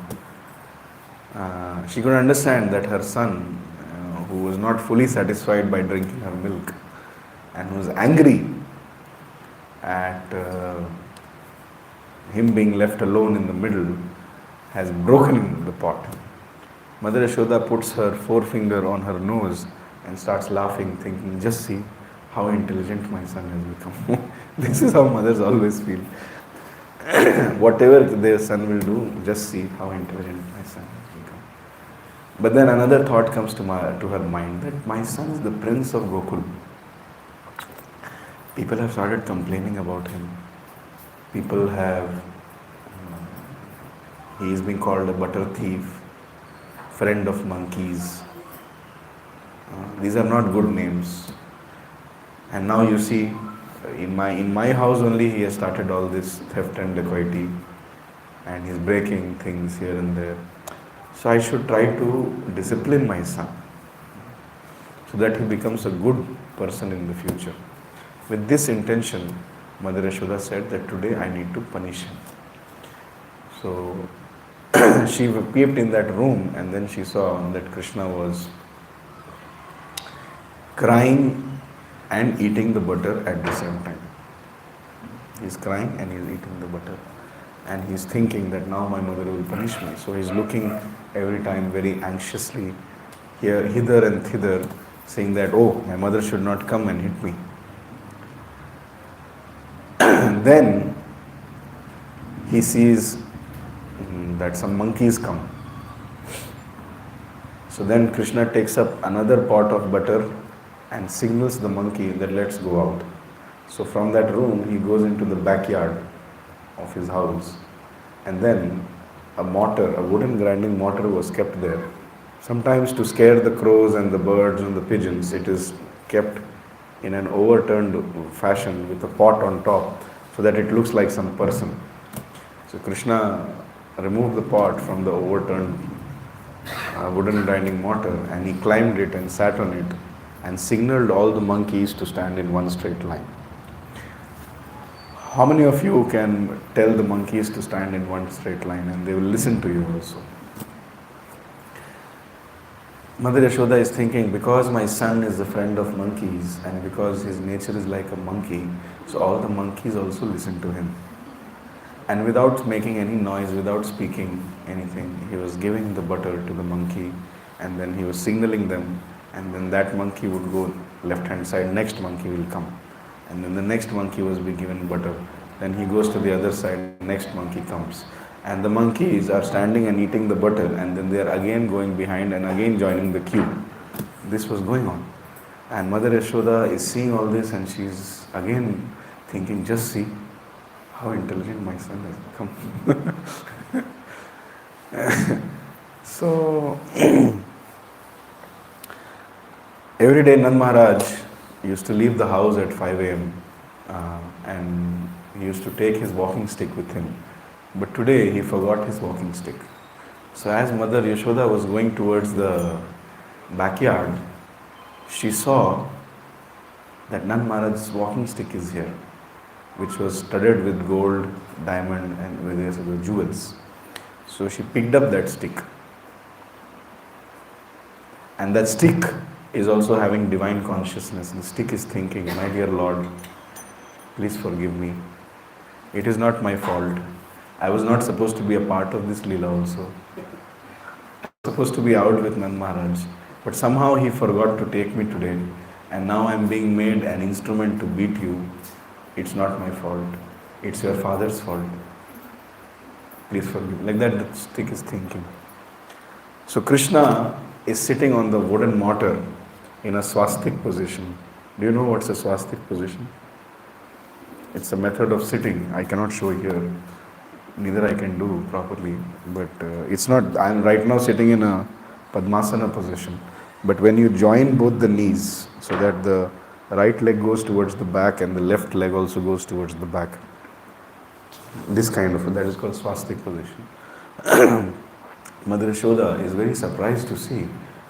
A: She could understand that her son, who was not fully satisfied by drinking her milk and who was angry at him being left alone in the middle, has broken the pot. Mother Yashoda puts her forefinger on her nose and starts laughing, thinking, just see how intelligent my son has become. This is how mothers always feel. Whatever their son will do, just see how intelligent my son has become. But then another thought comes to her mind, that my son is the prince of Gokul. People have started complaining about him. People have, he is being called a butter thief, friend of monkeys. These are not good names. And now you see, in my house only he has started all this theft and dacoity, and he's breaking things here and there. So I should try to discipline my son so that he becomes a good person in the future. With this intention, Mother Yashoda said that today I need to punish him. So she peeped in that room and then she saw that Krishna was crying and eating the butter at the same time. He's crying and he's eating the butter. And he's thinking that now my mother will punish me. So he's looking every time very anxiously hither and thither, saying that, oh, my mother should not come and hit me. Then he sees that some monkeys come. So then Krishna takes up another pot of butter and signals the monkey that let's go out. So from that room he goes into the backyard of his house, and then a wooden grinding mortar was kept there. Sometimes to scare the crows and the birds and the pigeons, it is kept in an overturned fashion with a pot on top so that it looks like some person. So Krishna removed the pot from the overturned wooden grinding mortar and he climbed it and sat on it and signaled all the monkeys to stand in one straight line. How many of you can tell the monkeys to stand in one straight line and they will listen to you also? Mother Yashoda is thinking, because my son is a friend of monkeys and because his nature is like a monkey, so all the monkeys also listen to him. And without making any noise, without speaking anything, he was giving the butter to the monkey and then he was signaling them, and then that monkey would go left hand side, next monkey will come. And then the next monkey was being given butter. Then he goes to the other side, next monkey comes. And the monkeys are standing and eating the butter, and then they are again going behind and again joining the queue. This was going on. And Mother Yashoda is seeing all this and she's again thinking, just see How intelligent my son has become. So, every day Nand Maharaj used to leave the house at 5 a.m. And he used to take his walking stick with him. But today he forgot his walking stick. So as Mother Yashoda was going towards the backyard, she saw that Nand Maharaj's walking stick is here, which was studded with gold, diamond and various other jewels. So she picked up that stick. And that stick is also having divine consciousness. The stick is thinking, my dear Lord, please forgive me. It is not my fault. I was not supposed to be a part of this Lila also. I was supposed to be out with Nand Maharaj. But somehow he forgot to take me today. And now I am being made an instrument to beat you. It's not my fault. It's your father's fault. Please forgive. Like that the stick is thinking. So Krishna is sitting on the wooden mortar in a swastik position. Do you know what's a swastik position? It's a method of sitting. I cannot show here. Neither I can do properly. But it's not, I'm right now sitting in a Padmasana position. But when you join both the knees so that the right leg goes towards the back and the left leg also goes towards the back. This kind of, that is called swastik position. Mother Yashoda is very surprised to see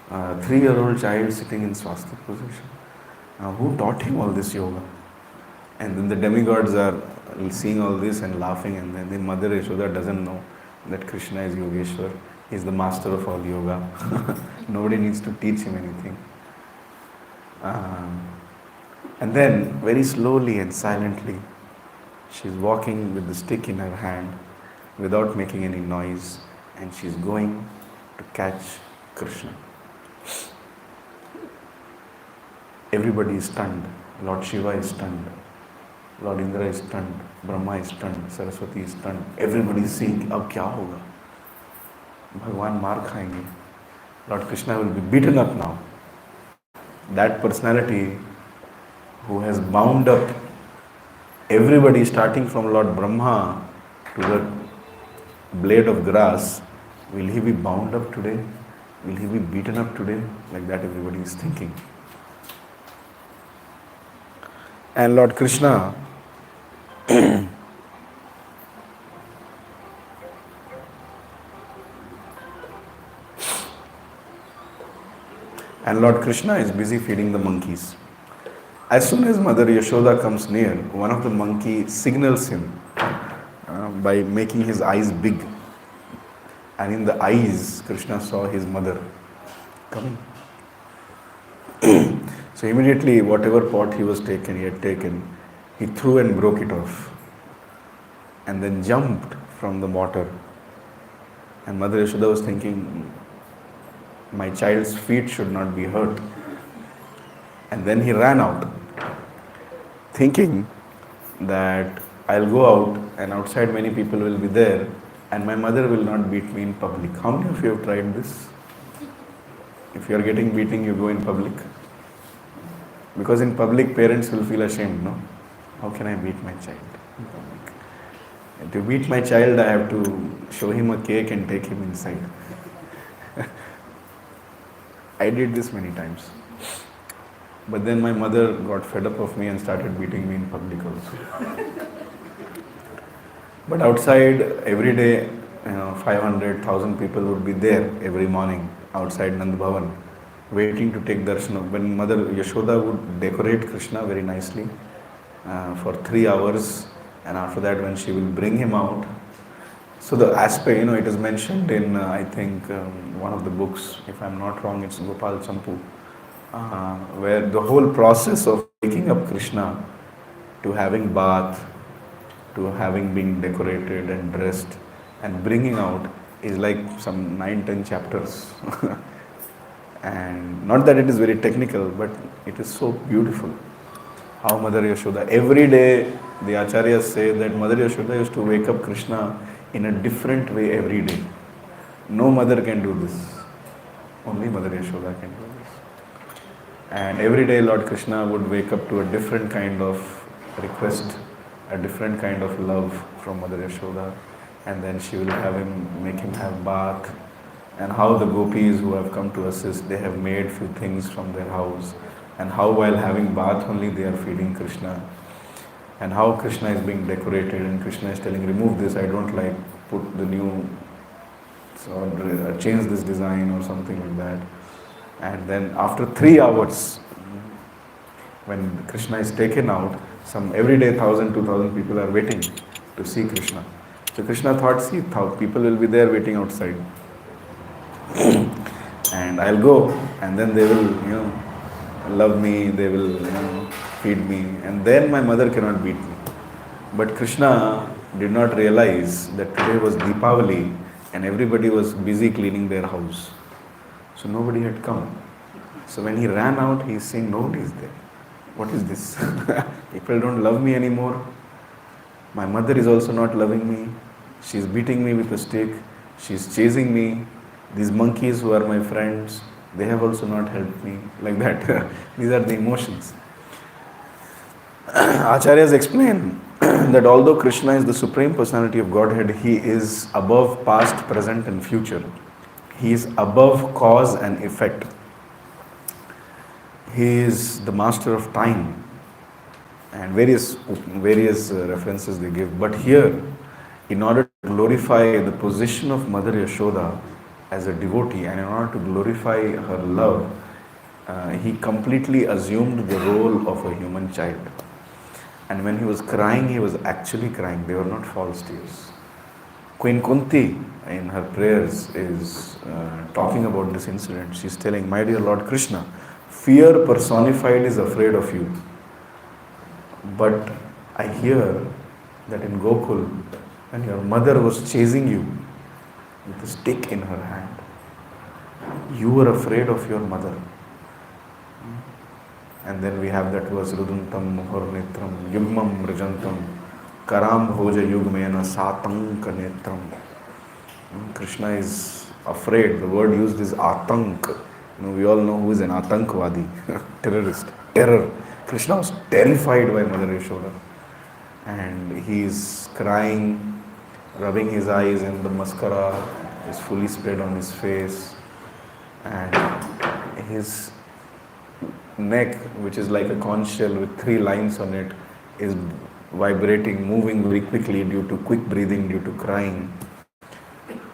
A: a 3-year-old child sitting in swastik position. Who taught him all this yoga? And then the demigods are seeing all this and laughing, and then the Mother Yashoda doesn't know that Krishna is Yogeshwar. He is the master of all yoga. Nobody needs to teach him anything. And then, very slowly and silently, she's walking with the stick in her hand without making any noise, and she's going to catch Krishna. Everybody is stunned. Lord Shiva is stunned. Lord Indra is stunned. Brahma is stunned. Saraswati is stunned. Everybody is seeing, अब क्या होगा? भगवान मार खाएंगे. Lord Krishna will be beaten up now. That personality who has bound up everybody starting from Lord Brahma to the blade of grass, will he be bound up today? Will he be beaten up today? Like that everybody is thinking. And Lord Krishna is busy feeding the monkeys. As soon as Mother Yashoda comes near, one of the monkeys signals him by making his eyes big. And in the eyes, Krishna saw his mother coming. So immediately, whatever pot he had taken, he threw and broke it off. And then jumped from the water. And Mother Yashoda was thinking, my child's feet should not be hurt. And then he ran out, thinking that I'll go out and outside many people will be there and my mother will not beat me in public. How many of you have tried this? If you are getting beating, you go in public. Because in public, parents will feel ashamed, no? How can I beat my child in public? And to beat my child, I have to show him a cake and take him inside. I did this many times. But then my mother got fed up of me and started beating me in public also. But outside, every day, 500,000 people would be there every morning outside Nand Bhavan, waiting to take darshan. When Mother Yashoda would decorate Krishna very nicely for 3 hours, and after that when she will bring him out. So the aspect, it is mentioned in, I think, one of the books, if I'm not wrong, it's Gopal Champu, where the whole process of taking up Krishna to having bath, to having been decorated and dressed and bringing out is like some 9-10 chapters. And not that it is very technical, but it is so beautiful. How Mother Yashoda, every day the Acharyas say that Mother Yashoda used to wake up Krishna in a different way every day. No mother can do this. Only Mother Yashoda can do this. And every day Lord Krishna would wake up to a different kind of request a different kind of love from Mother Yashoda, and then she will make him have bath, and how the gopis who have come to assist, they have made few things from their house, and how while having bath only they are feeding Krishna, and how Krishna is being decorated, and Krishna is telling, remove this, I don't like, put the new, or change this design or something like that. And then after 3 hours, when Krishna is taken out, some every day 1,000, 2,000 people are waiting to see Krishna. So Krishna thought, see, people will be there waiting outside. And I'll go, and then they will, love me, they will, feed me, and then my mother cannot beat me. But Krishna did not realize that today was Deepavali, and everybody was busy cleaning their house. So nobody had come. So when he ran out, he is saying, nobody is there. What is this? People don't love me anymore. My mother is also not loving me. She is beating me with a stick. She is chasing me. These monkeys who are my friends, they have also not helped me. Like that. These are the emotions. Acharyas explain that although Krishna is the Supreme Personality of Godhead, he is above past, present and future. He is above cause and effect. He is the master of time, and various references they give. But here, in order to glorify the position of Mother Yashoda as a devotee, and in order to glorify her love, he completely assumed the role of a human child. And when he was crying, he was actually crying. They were not false tears. Queen Kunti, in her prayers, is talking about this incident. She is telling, my dear Lord Krishna, fear personified is afraid of you. But I hear that in Gokul, when your mother was chasing you with a stick in her hand, you were afraid of your mother. And then we have that verse, Ruduntam Muhornetram, Yugmam Mrijantam, Karam Bhoja Yugmena Satanka Netram. Krishna is afraid. The word used is Atank. We all know who is an Atankvadi, terrorist. Terror. Krishna was terrified by Mother Yashoda. And he is crying, rubbing his eyes, and the mascara is fully spread on his face. And his neck, which is like a conch shell with 3 lines on it, is vibrating, moving very quickly due to quick breathing, due to crying.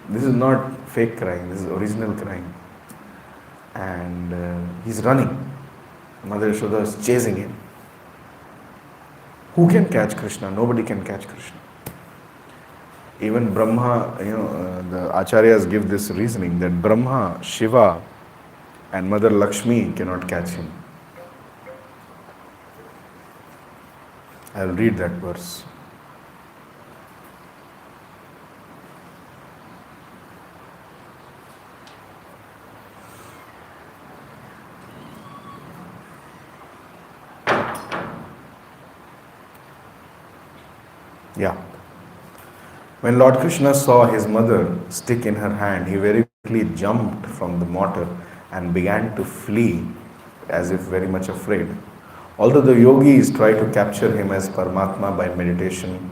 A: This is not fake crying, this is original crying. And he's running. Mother Yashoda is chasing him. Who can catch Krishna? Nobody can catch Krishna. Even Brahma, the Acharyas give this reasoning that Brahma, Shiva and Mother Lakshmi cannot catch him. I'll read that verse. Yeah. When Lord Krishna saw his mother stick in her hand, he very quickly jumped from the mortar and began to flee as if very much afraid. Although the yogis tried to capture him as Paramatma by meditation,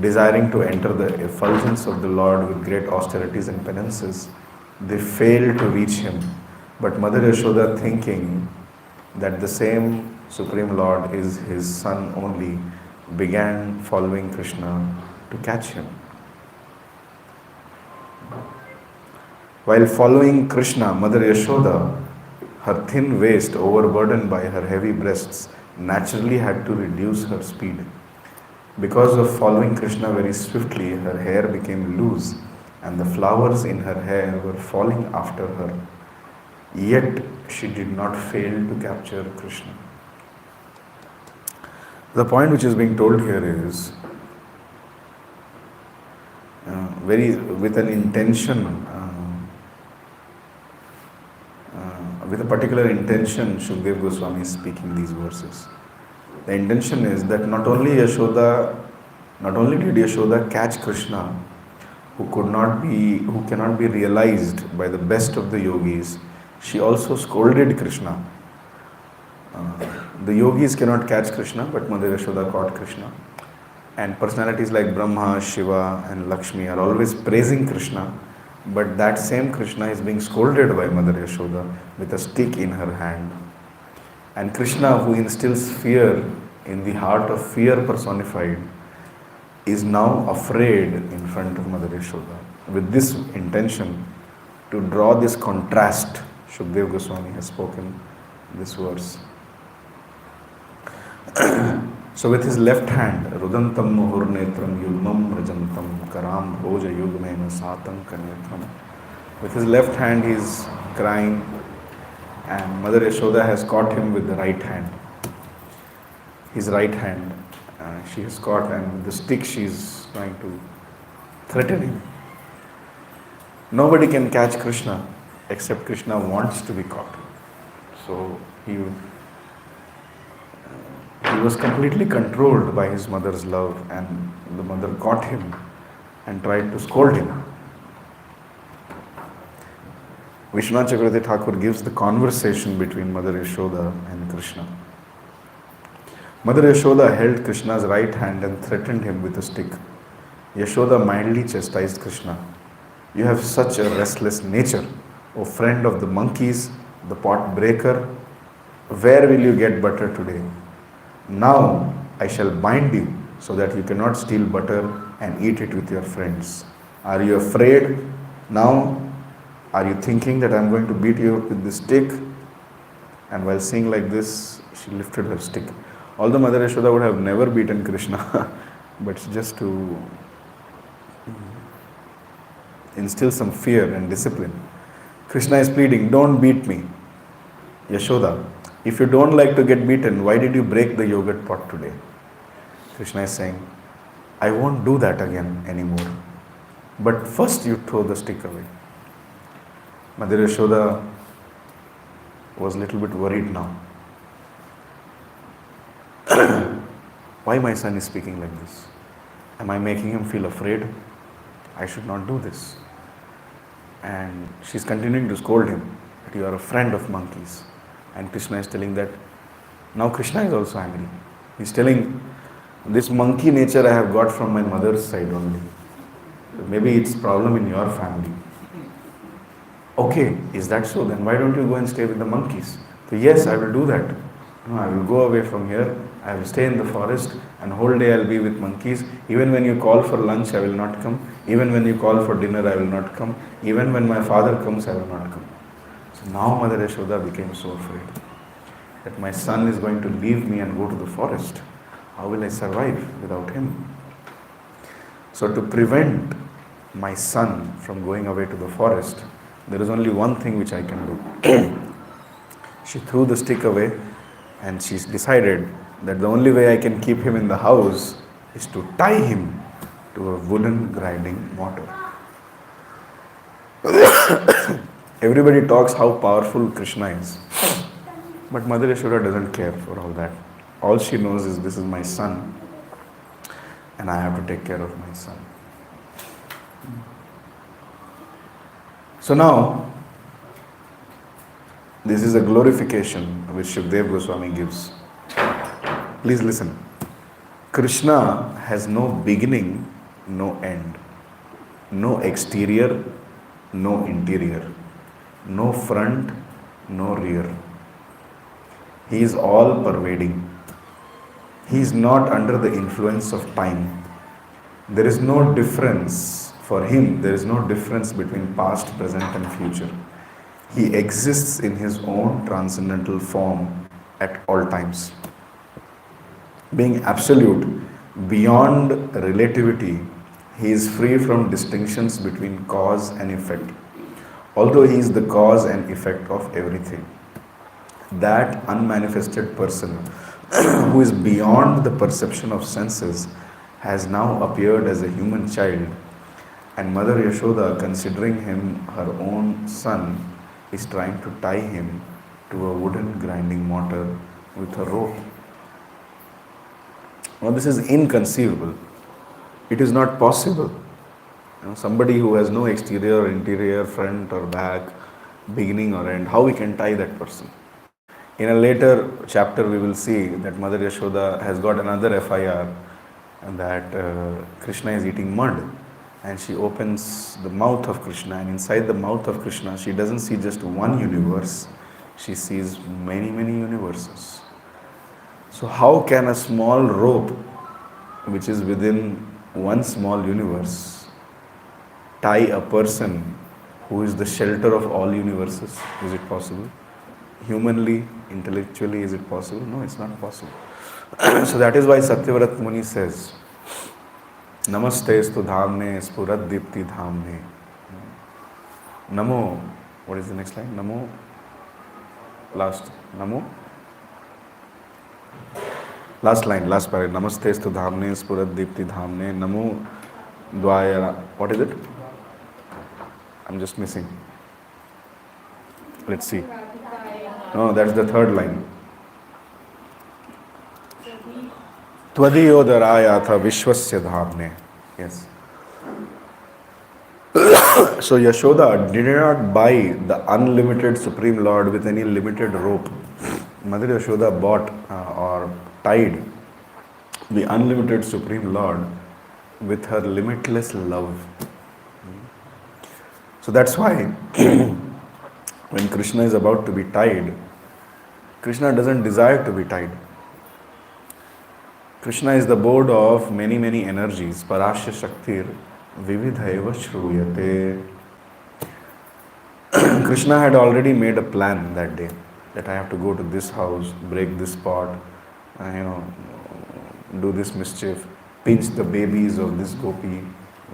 A: desiring to enter the effulgence of the Lord with great austerities and penances, they failed to reach him. But Mother Yashoda, thinking that the same Supreme Lord is his son only, began following Krishna to catch him. While following Krishna, Mother Yashoda, her thin waist overburdened by her heavy breasts, naturally had to reduce her speed. Because of following Krishna very swiftly, her hair became loose and the flowers in her hair were falling after her. Yet she did not fail to capture Krishna. The point which is being told here is with an intention, with a particular intention, Shukdev Goswami is speaking these verses. The intention is that not only did Yashoda catch Krishna, who cannot be realized by the best of the yogis, she also scolded Krishna. The yogis cannot catch Krishna, but Mother Yashoda caught Krishna. And personalities like Brahma, Shiva, and Lakshmi are always praising Krishna, but that same Krishna is being scolded by Mother Yashoda with a stick in her hand. And Krishna, who instills fear in the heart of fear personified, is now afraid in front of Mother Yashoda. With this intention, to draw this contrast, Shukdev Goswami has spoken this verse. So with his left hand, Rudantam Muhurnetram Yugmam Rajantam Karam Bhoja Yugmena Satam Kanetram. With his left hand he is crying, and Mother Yashoda has caught him with the right hand. His right hand she has caught, and with the stick she is trying to threaten him. Nobody can catch Krishna except Krishna wants to be caught. So he was completely controlled by his mother's love, and the mother caught him and tried to scold him. Vishwanath Chakravarti Thakur gives the conversation between Mother Yashoda and Krishna. Mother Yashoda held Krishna's right hand and threatened him with a stick. Yashoda mildly chastised Krishna. You have such a restless nature, O friend of the monkeys, the pot breaker. Where will you get butter today? Now I shall bind you so that you cannot steal butter and eat it with your friends. Are you afraid now? Are you thinking that I am going to beat you with this stick? And while saying like this, she lifted her stick. Although Mother Yashoda would have never beaten Krishna, but just to instill some fear and discipline. Krishna is pleading, don't beat me. Yashoda, if you don't like to get beaten, why did you break the yogurt pot today? Krishna is saying, I won't do that again anymore. But first you throw the stick away. Mother Yashoda was a little bit worried now. Why my son is speaking like this? Am I making him feel afraid? I should not do this. And she's continuing to scold him that you are a friend of monkeys. And Krishna is telling that. Now Krishna is also angry. He's telling, this monkey nature I have got from my mother's side only. Maybe it's a problem in your family. Okay, is that so? Then why don't you go and stay with the monkeys? So yes, I will do that. No, I will go away from here. I will stay in the forest, and whole day I will be with monkeys. Even when you call for lunch, I will not come. Even when you call for dinner, I will not come. Even when my father comes, I will not come. So now Mother Yashoda became so afraid that my son is going to leave me and go to the forest. How will I survive without him? So to prevent my son from going away to the forest, there is only one thing which I can do. She threw the stick away, and she decided that the only way I can keep him in the house is to tie him to a wooden grinding mortar. Everybody talks how powerful Krishna is, but Mother Yashoda doesn't care for all that. All she knows is this is my son, and I have to take care of my son. So now, this is a glorification which Shukdev Goswami gives. Please listen. Krishna has no beginning, no end, no exterior, no interior, no front, no rear. He is all pervading. He is not under the influence of time. There is no difference. For him, there is no difference between past, present and future. He exists in his own transcendental form at all times. Being absolute, beyond relativity, he is free from distinctions between cause and effect. Although he is the cause and effect of everything. That unmanifested person who is beyond the perception of senses has now appeared as a human child, and Mother Yashoda, considering him her own son, is trying to tie him to a wooden grinding mortar with a rope. Now this is inconceivable. It is not possible. Somebody who has no exterior or interior, front or back, beginning or end, how we can tie that person? In a later chapter we will see that Mother Yashoda has got another FIR and that Krishna is eating mud. And she opens the mouth of Krishna, and inside the mouth of Krishna, she doesn't see just one universe, she sees many, many universes. So, how can a small rope, which is within one small universe, tie a person who is the shelter of all universes? Is it possible? Humanly, intellectually, is it possible? No, it's not possible. So that is why Satyavrat Muni says, Namaste stu dhamne spurat dipti dhamne. Namo, what is the next line? Namo, last, Namo. Last line, last paragraph. Namaste stu dhamne spurat dipti dhamne. Namo dvaya. What is it? I'm just missing. Let's see. No, that's the third line. Tvadiyodarayatha vishwasya dhamne. Yes. So Yashoda did not buy the unlimited Supreme Lord with any limited rope. Mother Yashoda bought or tied the unlimited Supreme Lord with her limitless love. So that's why when Krishna is about to be tied, Krishna doesn't desire to be tied. Krishna is the board of many, many energies. Parasya Shaktir Vividhaiva Shruyate. Krishna had already made a plan that day that I have to go to this house, break this pot, do this mischief, pinch the babies of this gopi,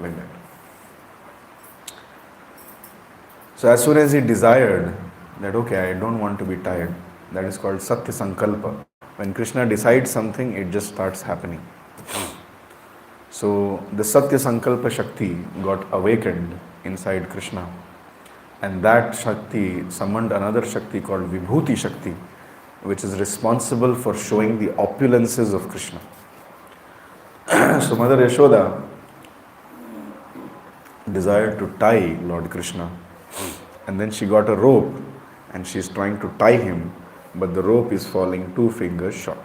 A: like that. So as soon as he desired that, okay, I don't want to be tied, that is called Satya Sankalpa. When Krishna decides something, it just starts happening. So the Satya Sankalpa Shakti got awakened inside Krishna. And that Shakti summoned another Shakti called Vibhuti Shakti, which is responsible for showing the opulences of Krishna. So Mother Yashoda desired to tie Lord Krishna. And then she got a rope and she is trying to tie him, but the rope is falling 2 fingers short.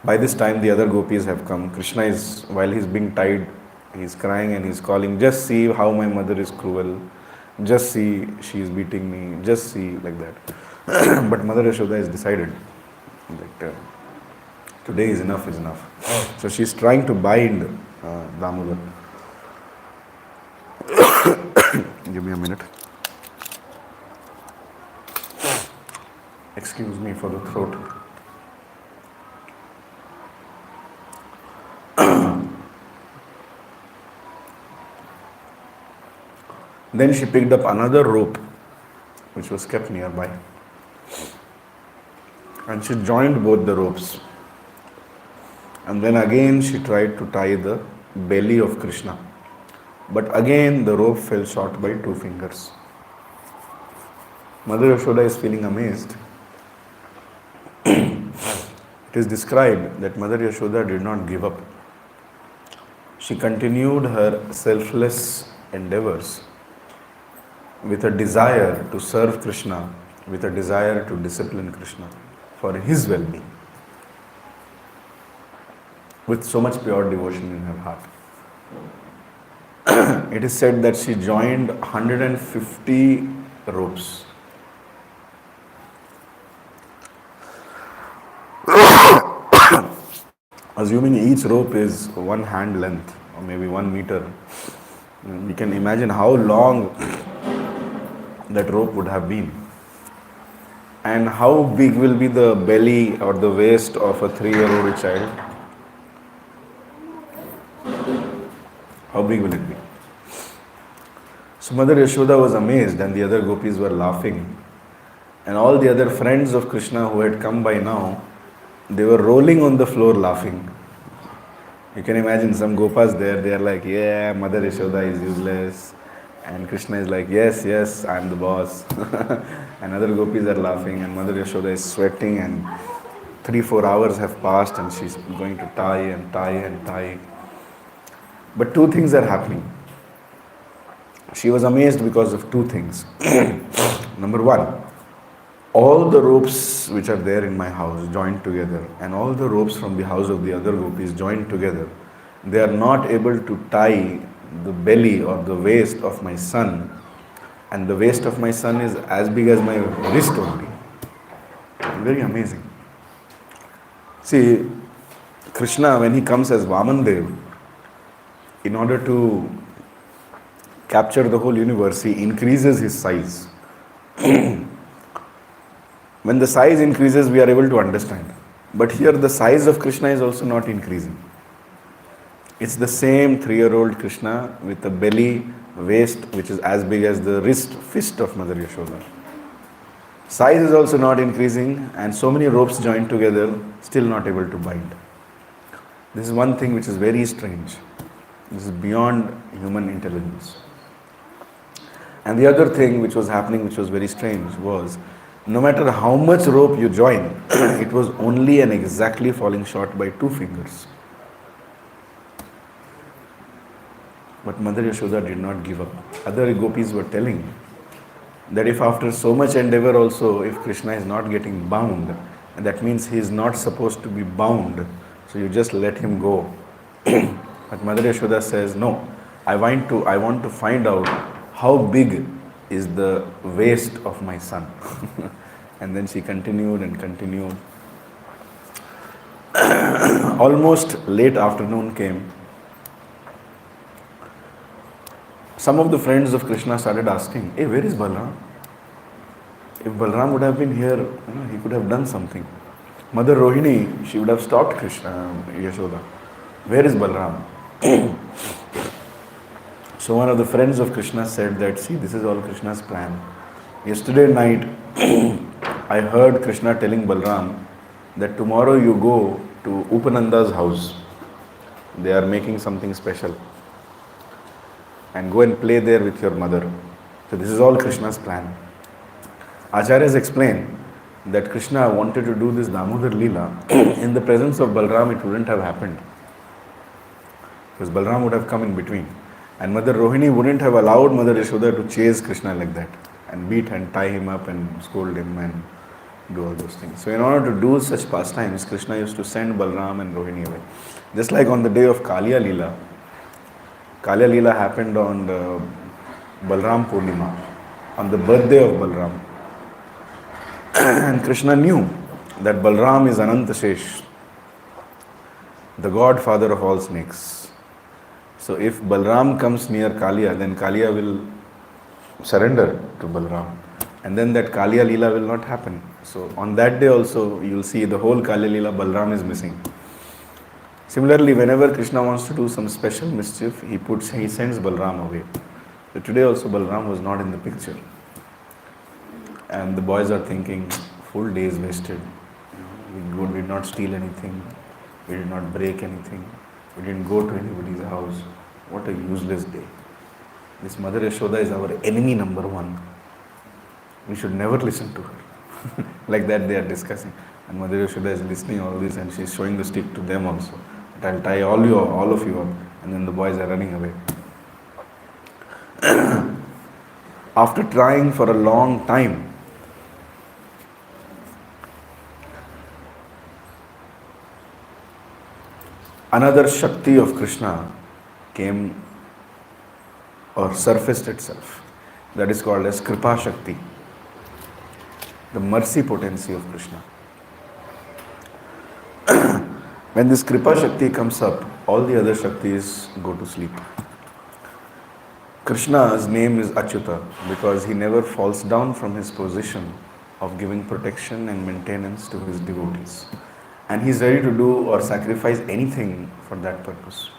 A: By this time the other gopis have come. Krishna is, while he's being tied, he's crying and he's calling, just see how my mother is cruel. Just see, she is beating me. Just see, like that. But Mother Yashoda has decided that today is enough is enough. So she's trying to bind Damodara. Give me a minute. Excuse me for the throat. Then she picked up another rope which was kept nearby. And she joined both the ropes. And then again she tried to tie the belly of Krishna. But again the rope fell short by 2 fingers. Mother Yashoda is feeling amazed. It is described that Mother Yashoda did not give up. She continued her selfless endeavors with a desire to serve Krishna, with a desire to discipline Krishna for his well-being, with so much pure devotion in her heart. It is said that she joined 150 ropes. Assuming each rope is 1 hand length or maybe 1 meter, we can imagine how long that rope would have been. And how big will be the belly or the waist of a 3-year-old child? How big will it be? So Mother Yashoda was amazed and the other gopis were laughing. And all the other friends of Krishna who had come by now, they were rolling on the floor laughing. You can imagine some gopas there, they are like, yeah, Mother Yashoda is useless. And Krishna is like, yes, yes, I am the boss. And other gopis are laughing and Mother Yashoda is sweating and 3-4 hours have passed and she's going to tie and tie and tie. But 2 things are happening. She was amazed because of 2 things. Number 1, all the ropes which are there in my house joined together, and all the ropes from the house of the other gopis joined together, they are not able to tie the belly or the waist of my son, and the waist of my son is as big as my wrist only. Very amazing. See, Krishna, when he comes as Vamandev, in order to capture the whole universe, he increases his size. When the size increases, we are able to understand. But here the size of Krishna is also not increasing. It's the same 3-year-old Krishna with a belly, waist which is as big as the fist of Mother Yashoda. Size is also not increasing, and so many ropes joined together, still not able to bind. This is one thing which is very strange. This is beyond human intelligence. And the other thing which was happening, which was very strange, was no matter how much rope you join, it was only and exactly falling short by 2 fingers. But Mother Yashoda did not give up. Other gopis were telling that if after so much endeavor also, if Krishna is not getting bound, and that means he is not supposed to be bound, so you just let him go. But Mother Yashoda says, no, I want to find out how big is the waist of my son. And then she continued and continued. Almost late afternoon came. Some of the friends of Krishna started asking, hey, where is Balram? If Balram would have been here, he could have done something. Mother Rohini, she would have stopped Krishna, Yashoda. Where is Balram? So one of the friends of Krishna said that, see, this is all Krishna's plan. Yesterday night, I heard Krishna telling Balram that tomorrow you go to Upananda's house. They are making something special. And go and play there with your mother. So this is all Krishna's plan. Acharyas explain that Krishna wanted to do this Damodara Lila. In the presence of Balram, it wouldn't have happened. Because Balram would have come in between. And Mother Rohini wouldn't have allowed Mother Yashoda to chase Krishna like that and beat and tie him up and scold him and do all those things. So in order to do such pastimes, Krishna used to send Balram and Rohini away. Just like on the day of Kaliya Lila. Kaliya Lila happened on the Balram Purnima, on the birthday of Balram. And Krishna knew that Balram is Anantashesh, the godfather of all snakes. So if Balram comes near Kaliya, then Kaliya will surrender to Balram. And then that Kaliya Lila will not happen. So on that day also, you will see the whole Kaliya Lila, Balram is missing. Similarly, whenever Krishna wants to do some special mischief, he sends Balram away. So today also Balram was not in the picture. And the boys are thinking, full day is wasted. We did not steal anything. We did not break anything. We didn't go to anybody's house. What a useless day. This Mother Yashoda is our enemy number 1. We should never listen to her. Like that they are discussing. And Mother Yashoda is listening all this and she is showing the stick to them also. That I'll tie all of you up. And then the boys are running away. After trying for a long time, another Shakti of Krishna came or surfaced itself. That is called as Kripa Shakti, the mercy potency of Krishna. When this Kripa Shakti comes up, all the other Shaktis go to sleep. Krishna's name is Acyuta because he never falls down from his position of giving protection and maintenance to his devotees. And he is ready to do or sacrifice anything for that purpose.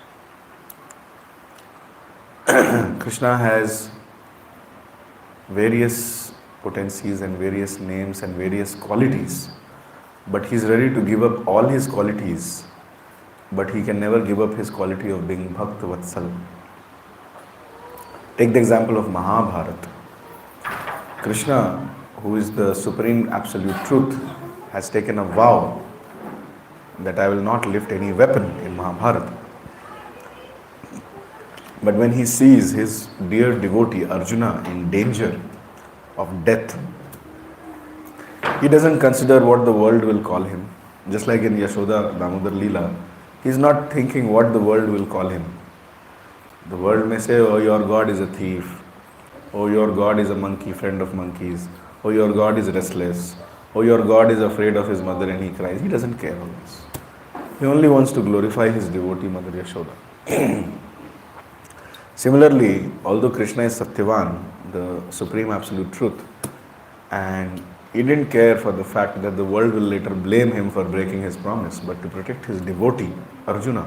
A: Krishna has various potencies and various names and various qualities, but he is ready to give up all his qualities, but he can never give up his quality of being Bhakta Vatsal. Take the example of Mahabharata. Krishna, who is the supreme absolute truth, has taken a vow that I will not lift any weapon in Mahabharata. But when he sees his dear devotee Arjuna in danger of death, He doesn't consider what the world will call him. Just like in Yashoda, Damodara, Lila, he's not thinking what the world will call him. The world may say, oh, your God is a thief. Oh, your God is a monkey, friend of monkeys. Oh, your God is restless. Oh, your God is afraid of his mother and he cries. He doesn't care all this. He only wants to glorify his devotee, Mother Yashoda. Similarly, although Krishna is Satyavan, the supreme absolute truth, and he didn't care for the fact that the world will later blame him for breaking his promise, but to protect his devotee, Arjuna.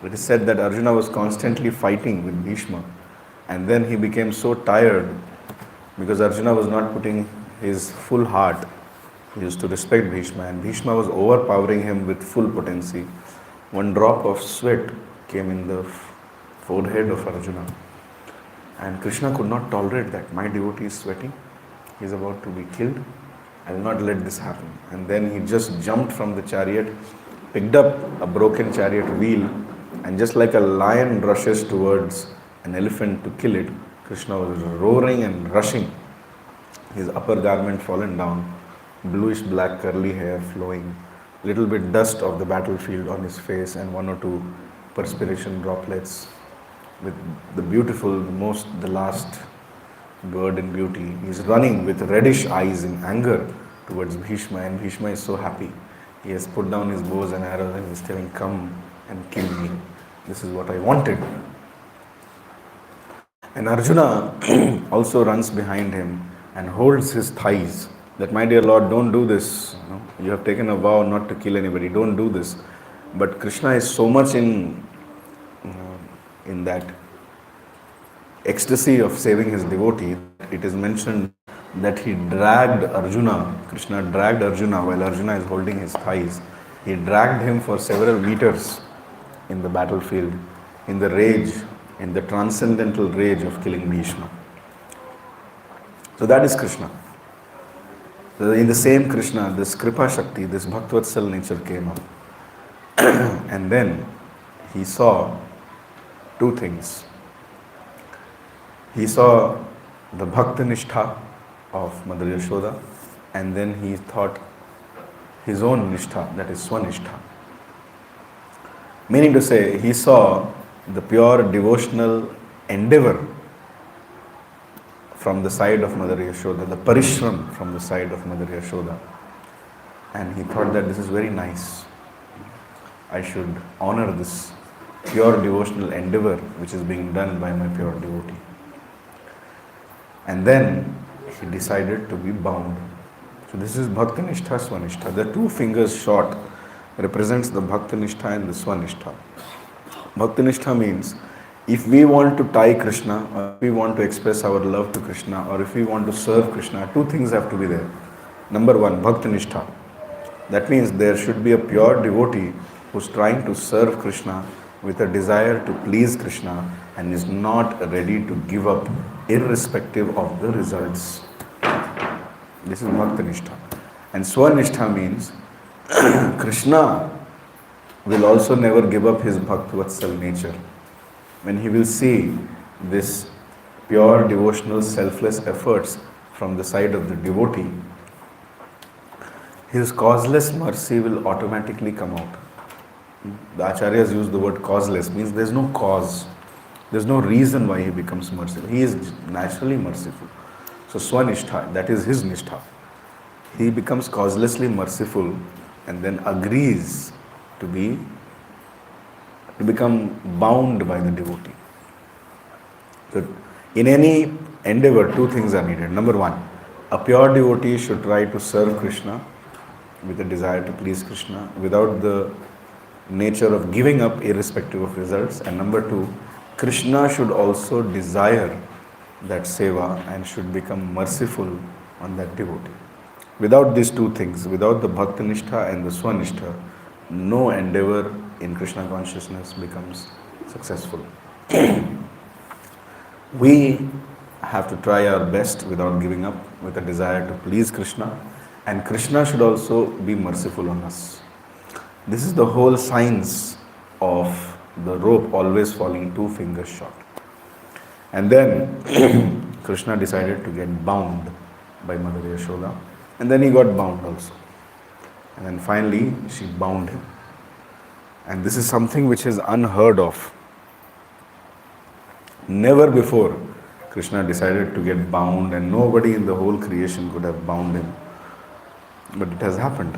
A: It is said that Arjuna was constantly fighting with Bhishma, and then he became so tired because Arjuna was not putting his full heart. He used to respect Bhishma, and Bhishma was overpowering him with full potency. One drop of sweat came in the forehead of Arjuna, and Krishna could not tolerate that. My devotee is sweating. He is about to be killed. I will not let this happen. And then he just jumped from the chariot, picked up a broken chariot wheel, and just like a lion rushes towards an elephant to kill it, Krishna was roaring and rushing. His upper garment fallen down, bluish black curly hair flowing, little bit dust of the battlefield on his face, and one or two perspiration droplets. With the last bird in beauty. He is running with reddish eyes in anger towards Bhishma, and Bhishma is so happy. He has put down his bows and arrows and he is telling, come and kill me. This is what I wanted. And Arjuna also runs behind him and holds his thighs. That, my dear Lord, don't do this. You have taken a vow not to kill anybody. Don't do this. But Krishna is so much in that ecstasy of saving his devotee. It is mentioned that he dragged Arjuna. Krishna dragged Arjuna while Arjuna is holding his thighs. He dragged him for several meters in the battlefield, in the rage, in the transcendental rage of killing Bhishma. So that is Krishna. In the same Krishna, this Kripa Shakti, this Bhaktvatsal nature came up. And then he saw two things. He saw the Bhakta Nishtha of Mother Yashoda, and then he thought his own Nishtha, that is Swanishtha. Meaning to say, he saw the pure devotional endeavor from the side of Mother Yashoda, the parishram from the side of Mother Yashoda. And he thought that this is very nice. I should honor this pure devotional endeavor which is being done by my pure devotee. And then he decided to be bound. So this is Bhakti Nishtha, Swanishtha. The two fingers short represents the Bhakti Nishtha and the Swanishtha. Bhakti Nishtha means if we want to tie Krishna, or if we want to express our love to Krishna, or if we want to serve Krishna, two things have to be there. Number one, Bhakti Nishtha. That means there should be a pure devotee who's trying to serve Krishna with a desire to please Krishna and is not ready to give up irrespective of the results. This is Bhakti Nishtha. And Swanishtha means Krishna will also never give up his Bhaktvatsal nature. When he will see this pure devotional selfless efforts from the side of the devotee, his causeless mercy will automatically come out. The Acharyas use the word causeless, means there is no cause. There is no reason why he becomes merciful. He is naturally merciful. So Swanishtha, that is his Nishtha. He becomes causelessly merciful and then agrees to become bound by the devotee. So in any endeavor, two things are needed. Number one, a pure devotee should try to serve Krishna with a desire to please Krishna without the nature of giving up irrespective of results. And number two, Krishna should also desire that seva and should become merciful on that devotee. Without these two things, without the Bhakti Nishtha and the Swanishtha, no endeavor in Krishna consciousness becomes successful. We have to try our best without giving up, with a desire to please Krishna, and Krishna should also be merciful on us. This is the whole science of the rope always falling 2 fingers short. And then Krishna decided to get bound by Mother Yashoda. And then he got bound also. And then finally she bound him. And this is something which is unheard of. Never before Krishna decided to get bound, and nobody in the whole creation could have bound him. But it has happened.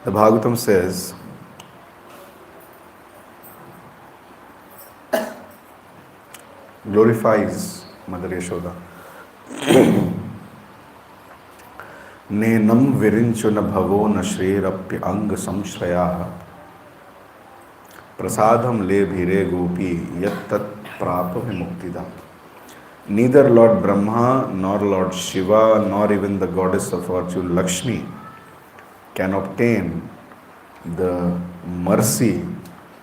A: The Bhagavatam says, glorifies Mother Yashoda. Nenam virinchuna bhavo na shrirapya anga samshraya prasadham le bhire gopi yattat prapa vimuktida. Neither Lord Brahma, nor Lord Shiva, nor even the goddess of fortune Lakshmi can obtain the mercy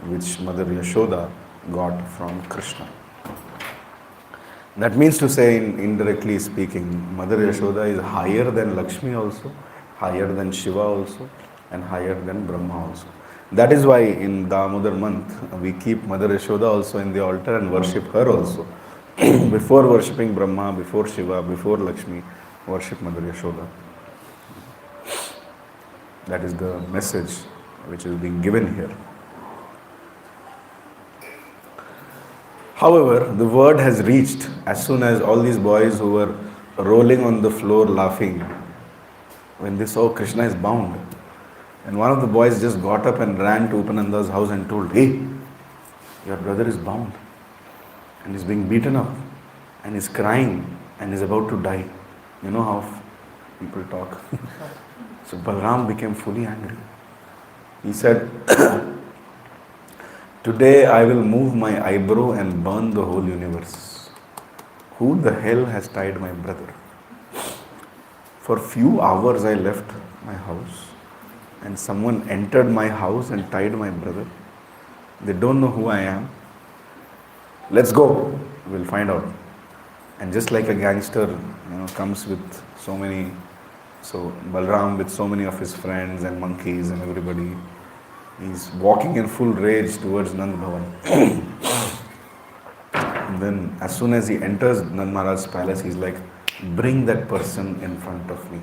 A: which Mother Yashoda got from Krishna. That means to say, indirectly speaking, Mother Yashoda is higher than Lakshmi also, higher than Shiva also, and higher than Brahma also. That is why in Damodar month, we keep Mother Yashoda also in the altar and worship her also. Before worshipping Brahma, before Shiva, before Lakshmi, worship Mother Yashoda. That is the message which is being given here. However, the word has reached as soon as all these boys who were rolling on the floor laughing, when they saw Krishna is bound. And one of the boys just got up and ran to Upananda's house and told, "Hey, your brother is bound and is being beaten up and is crying and is about to die." You know how people talk. So Balram became fully angry. He said, "Today I will move my eyebrow and burn the whole universe. Who the hell has tied my brother? For few hours I left my house and someone entered my house and tied my brother. They don't know who I am. Let's go. We'll find out." And just like a gangster, comes with so many, so Balram with so many of his friends and monkeys and everybody, he's walking in full rage towards Nand Bhavan. And then as soon as he enters Nand Maharaj's palace, he's like, "Bring that person in front of me.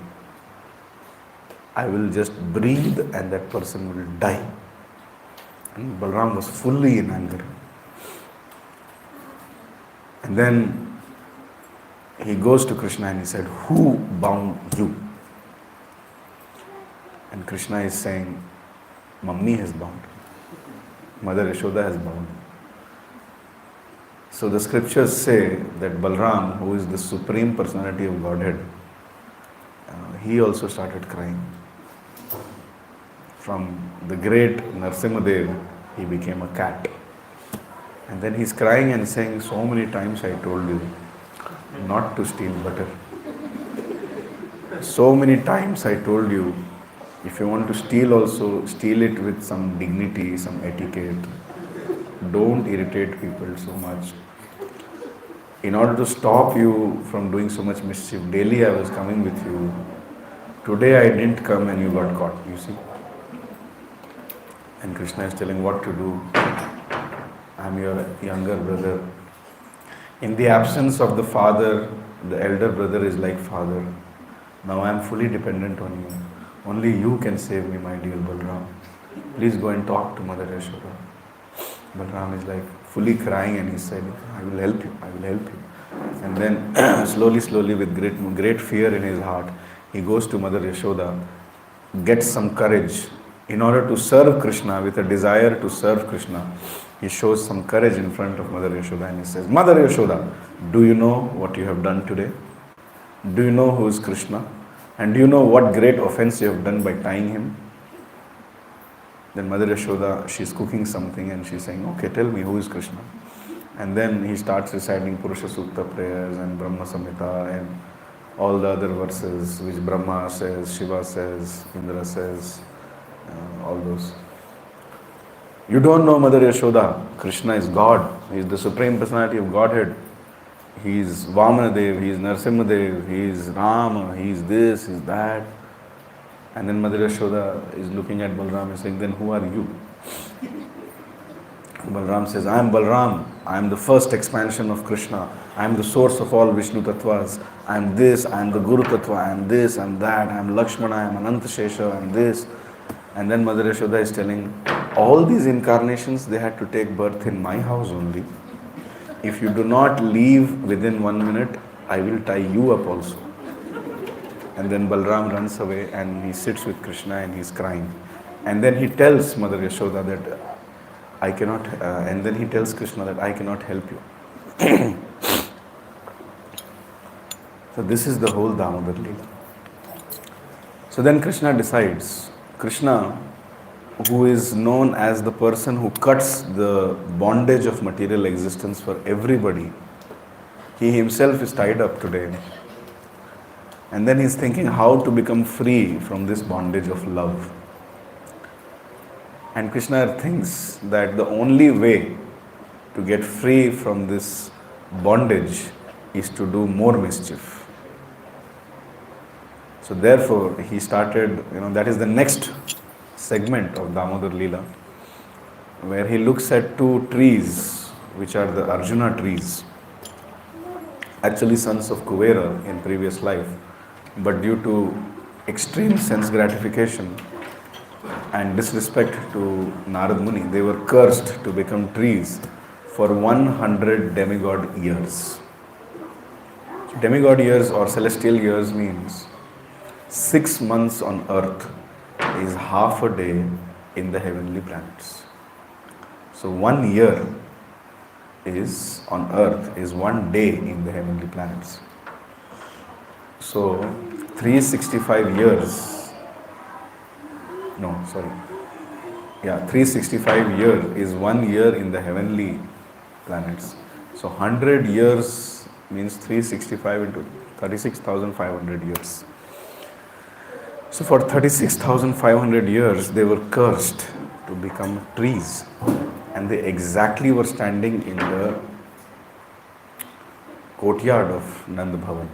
A: I will just breathe and that person will die." And Balram was fully in anger. And then he goes to Krishna and he said, "Who bound you?" And Krishna is saying, "Mummy has bound. Mother Yashoda has bound." So the scriptures say that Balram, who is the supreme personality of Godhead, he also started crying. From the great Narsimhadev, he became a cat. And then he's crying and saying, "So many times I told you not to steal butter. So many times I told you, if you want to steal also, steal it with some dignity, some etiquette. Don't irritate people so much. In order to stop you from doing so much mischief, daily I was coming with you. Today I didn't come and you got caught," you see. And Krishna is telling what to do. "I'm your younger brother. In the absence of the father, the elder brother is like father. Now I am fully dependent on you. Only you can save me, my dear Balram. Please go and talk to Mother Yashoda." Balram is like fully crying and he said, "I will help you, I will help you." And then slowly with great fear in his heart, he goes to Mother Yashoda, gets some courage in order to serve Krishna, with a desire to serve Krishna. He shows some courage in front of Mother Yashoda and he says, "Mother Yashoda, do you know what you have done today? Do you know who is Krishna? And do you know what great offense you have done by tying him?" Then Mother Yashoda, she's cooking something and she's saying, "Okay, tell me, who is Krishna?" And then he starts reciting Purusha Sukta prayers and Brahma Samhita and all the other verses which Brahma says, Shiva says, Indra says, all those. "You don't know Mother Yashoda. Krishna is God. He is the Supreme Personality of Godhead. He is Vamanadev, he is Narsimhadev, he is Rama, he is this, he is that." And then Mother Yashoda is looking at Balram and saying, "Then who are you? Balram says, I am Balram, I am the first expansion of Krishna, I am the source of all Vishnu Tattvas, I am this, I am the Guru Tattva, I am this, I am that, I am Lakshmana, I am Anantashesha, I am this. And then Mother Yashoda is telling, all these incarnations, they had to take birth in my house only. If you do not leave within 1 minute, I will tie you up also. And then Balram runs away and he sits with Krishna and he's crying. And then he tells Mother Yashoda that I cannot, and then he tells Krishna that I cannot help you. So this is the whole Damodar Lila. So then Krishna decides, Krishna, who is known as the person who cuts the bondage of material existence for everybody, he himself is tied up today. And then he's thinking how to become free from this bondage of love. And Krishna thinks that the only way to get free from this bondage is to do more mischief. So therefore, he started, that is the next segment of Damodar Lila, where he looks at two trees, which are the Arjuna trees, actually sons of Kuvera in previous life, but due to extreme sense gratification and disrespect to Narad Muni, they were cursed to become trees for 100 demigod years. Demigod years or celestial years means 6 months on earth is half a day in the heavenly planets. So 1 year is on earth is 1 day in the heavenly planets. So 365 years, 365 years is 1 year in the heavenly planets. So 100 years means 365 into 36,500 years. So for 36,500 years, they were cursed to become trees. And they exactly were standing in the courtyard of Nand Bhavan.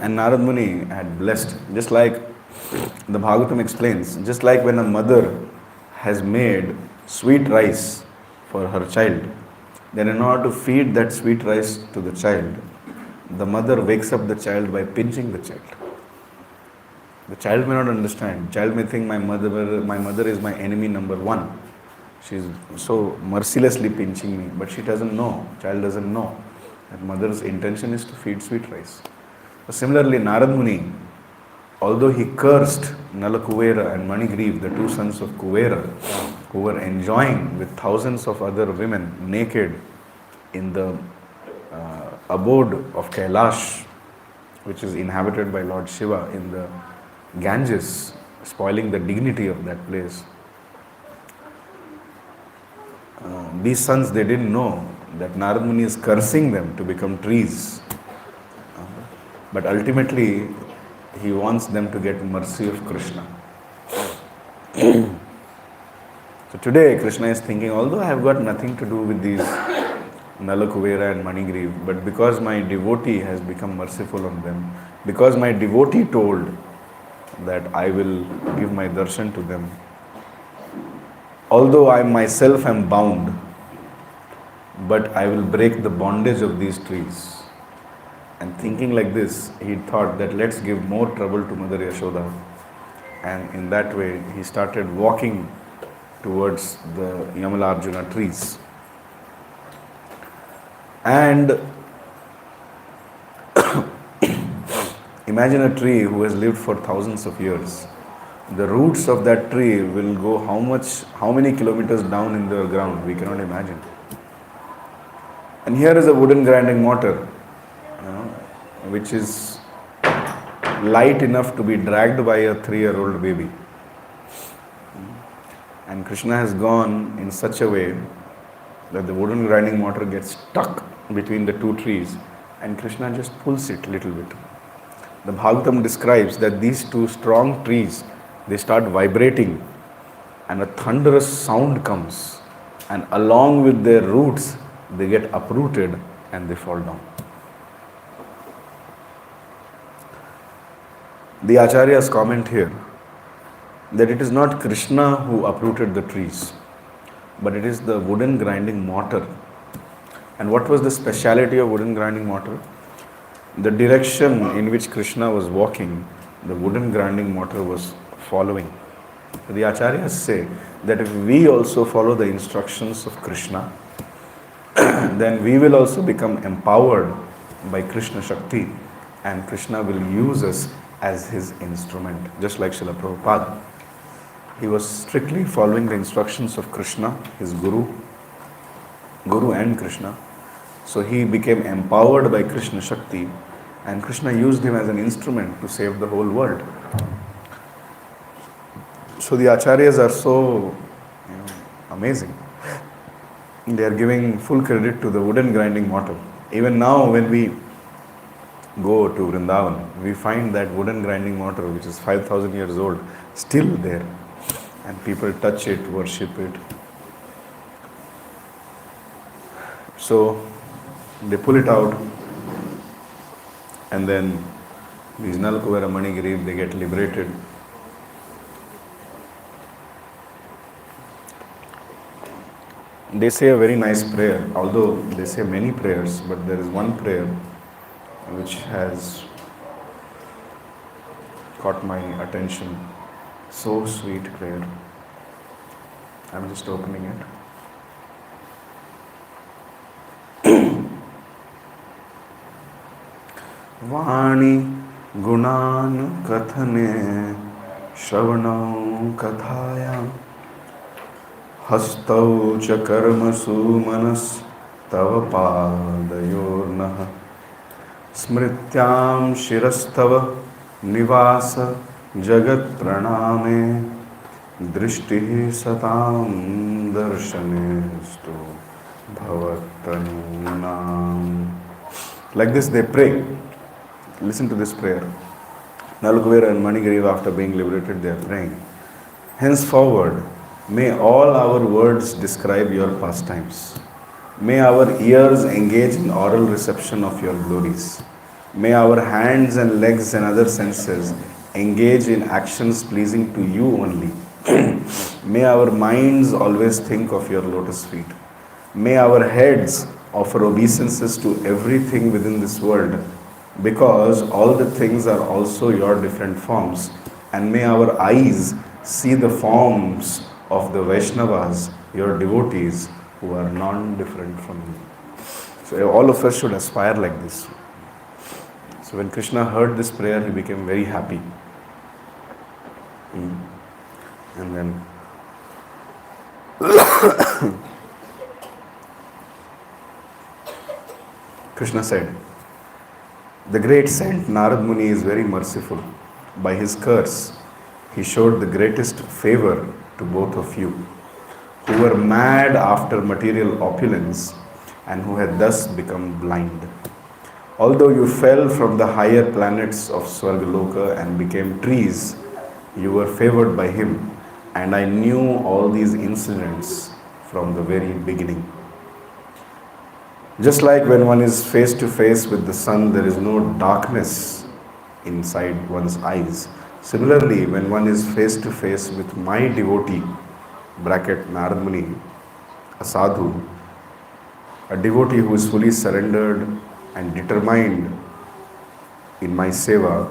A: And Narad Muni had blessed, just like the Bhagavatam explains, just like when a mother has made sweet rice for her child, then in order to feed that sweet rice to the child, the mother wakes up the child by pinching the child. The child may not understand. Child may think my mother is my enemy number one. She's so mercilessly pinching me, but she doesn't know. Child doesn't know that mother's intention is to feed sweet rice. So similarly, Narad Muni, although he cursed Nala Kuvera and Manigriv, the two sons of Kuvera, who were enjoying with thousands of other women naked in the abode of Kailash, which is inhabited by Lord Shiva in the Ganges, spoiling the dignity of that place. These sons, they didn't know that Narad Muni is cursing them to become trees. But ultimately, he wants them to get mercy of Krishna. So today, Krishna is thinking, although I have got nothing to do with these Nala Kuvera and Manigriv, but because my devotee has become merciful on them, because my devotee told that I will give my darshan to them, although I myself am bound, but I will break the bondage of these trees. And thinking like this, he thought that let's give more trouble to Mother Yashoda. And in that way, he started walking towards the Yamalarjuna trees. And imagine a tree who has lived for thousands of years. The roots of that tree will go how many kilometers down in the ground, we cannot imagine. And here is a wooden grinding mortar, which is light enough to be dragged by a 3-year-old baby. And Krishna has gone in such a way that the wooden grinding mortar gets stuck between the two trees and Krishna just pulls it a little bit. The Bhagavatam describes that these two strong trees, they start vibrating and a thunderous sound comes, and along with their roots, they get uprooted and they fall down. The Acharyas comment here that it is not Krishna who uprooted the trees, but it is the wooden grinding mortar. And what was the speciality of wooden grinding mortar? The direction in which Krishna was walking, the wooden grinding mortar was following. The Acharyas say that if we also follow the instructions of Krishna, then we will also become empowered by Krishna Shakti, and Krishna will use us as his instrument, just like Srila Prabhupada. He was strictly following the instructions of Krishna, his Guru and Krishna. So he became empowered by Krishna Shakti, and Krishna used him as an instrument to save the whole world. So the Acharyas are so amazing. They are giving full credit to the wooden grinding mortar. Even now when we go to Vrindavan, we find that wooden grinding mortar, which is 5,000 years old, still there. And people touch it, worship it. So they pull it out, and then these Nalakuvera Manigiri, they get liberated. They say a very nice prayer, although they say many prayers, but there is one prayer which has caught my attention. So sweet prayer. I'm just opening it. Vani gunan kathane shravanam kathayam hastau cha karmasu manas tava padayornah smrityam shirastava nivasa jagat praname drishti satam darshanestu bhavatanunam. Like this they pray. Listen to this prayer. Nalakuvera and Manigiri, after being liberated, they are praying. Henceforward, may all our words describe your pastimes. May our ears engage in oral reception of your glories. May our hands and legs and other senses engage in actions pleasing to you only. May our minds always think of your lotus feet. May our heads offer obeisances to everything within this world, because all the things are also your different forms. And may our eyes see the forms of the Vaishnavas, your devotees, who are non-different from you. So all of us should aspire like this. So when Krishna heard this prayer, he became very happy. And then Krishna said, the great saint Narad Muni is very merciful. By his curse, he showed the greatest favor to both of you, who were mad after material opulence and who had thus become blind. Although you fell from the higher planets of Swargaloka and became trees, you were favored by him, and I knew all these incidents from the very beginning. Just like when one is face to face with the sun, there is no darkness inside one's eyes. Similarly, when one is face to face with my devotee, bracket Narad Muni, a sadhu, a devotee who is fully surrendered and determined in my seva,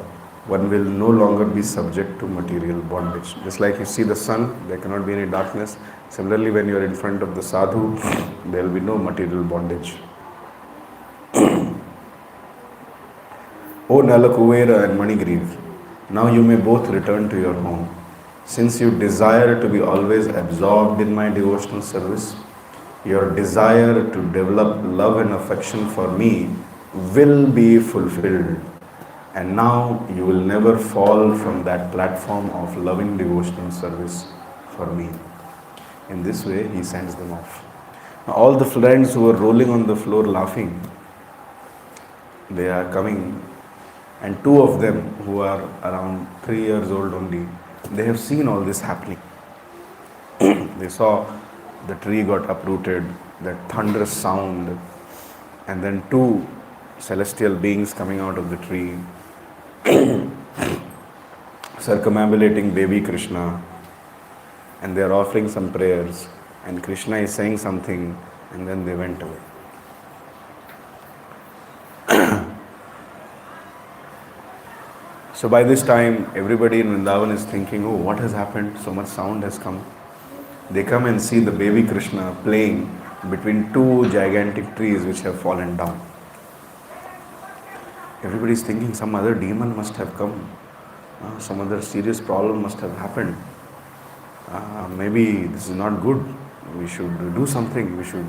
A: one will no longer be subject to material bondage. Just like you see the sun, there cannot be any darkness. Similarly, when you are in front of the sadhu, there will be no material bondage. O Nalakuvera and Manigriv, now you may both return to your home. Since you desire to be always absorbed in my devotional service, your desire to develop love and affection for me will be fulfilled. And now you will never fall from that platform of loving devotional service for me. In this way, he sends them off. Now, all the friends who were rolling on the floor laughing, they are coming, and two of them who are around 3 years old only, they have seen all this happening. They saw the tree got uprooted, that thunderous sound, and then two celestial beings coming out of the tree. circumambulating baby Krishna, and they are offering some prayers, and Krishna is saying something, and then they went away. So by this time, everybody in Vrindavan is thinking, oh, what has happened? So much sound has come. They come and see the baby Krishna playing between two gigantic trees which have fallen down. Everybody is thinking some other demon must have come. Some other serious problem must have happened. Maybe this is not good. We should do something. We should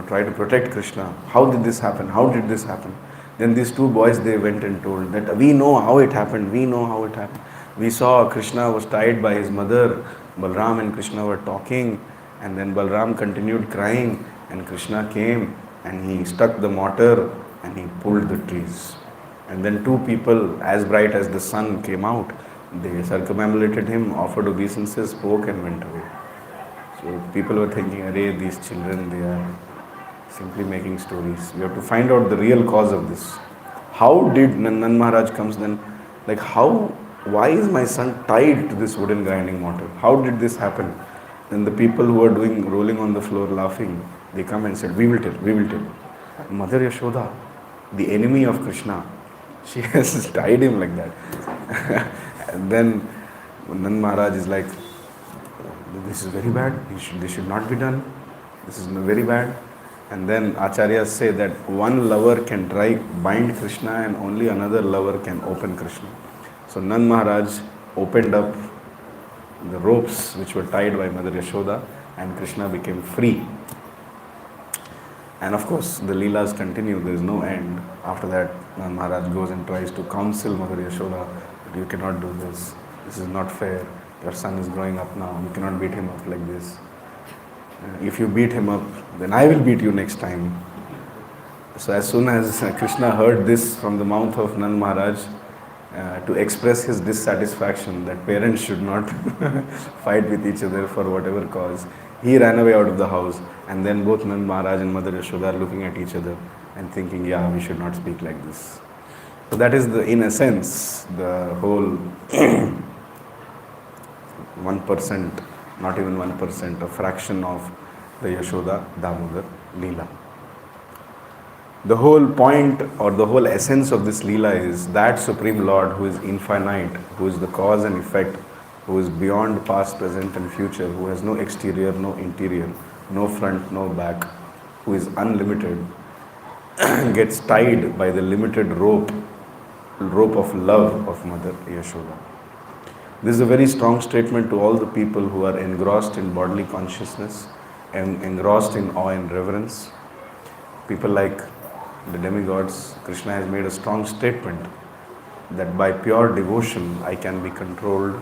A: try to protect Krishna. How did this happen? How did this happen? Then these two boys, they went and told that we know how it happened. We know how it happened. We saw Krishna was tied by his mother. Balram and Krishna were talking, and then Balram continued crying, and Krishna came and he stuck the mortar and he pulled the trees. And then two people as bright as the sun came out. They circumambulated him, offered obeisances, spoke and went away. So people were thinking, array, these children, they are simply making stories. We have to find out the real cause of this. How did Nand Maharaj comes then? Like why is my son tied to this wooden grinding mortar? How did this happen? Then the people who are rolling on the floor laughing, they come and said, we will tell. Mother Yashoda, the enemy of Krishna, she has tied him like that. And then Nand Maharaj is like, this is very bad, this should not be done, this is very bad. And then Acharyas say that one lover can bind Krishna and only another lover can open Krishna. So Nand Maharaj opened up the ropes which were tied by Mother Yashoda, and Krishna became free. And of course, the Leelas continue, there is no end. After that, Nand Maharaj goes and tries to counsel Mother Yashoda that you cannot do this, this is not fair, your son is growing up now, you cannot beat him up like this. If you beat him up, then I will beat you next time. So as soon as Krishna heard this from the mouth of Nand Maharaj, to express his dissatisfaction that parents should not fight with each other for whatever cause, he ran away out of the house, and then both Nand Maharaj and Mother Yashoda are looking at each other and thinking, yeah, we should not speak like this. So that is in a sense, the whole 1%, not even 1%, a fraction of the Yashoda Damodara Lila. The whole point or the whole essence of this Leela is that Supreme Lord who is infinite, who is the cause and effect, who is beyond past, present and future, who has no exterior, no interior, no front, no back, who is unlimited, gets tied by the limited rope of love of Mother Yashoda. This is a very strong statement to all the people who are engrossed in bodily consciousness and engrossed in awe and reverence. People like the demigods, Krishna has made a strong statement that by pure devotion I can be controlled,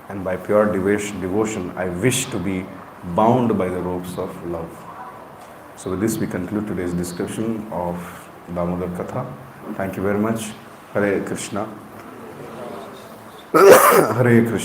A: and by pure devotion I wish to be bound by the ropes of love. So with this we conclude today's discussion of Damodar Katha. Thank you very much. Hare Krishna. Hare Krishna.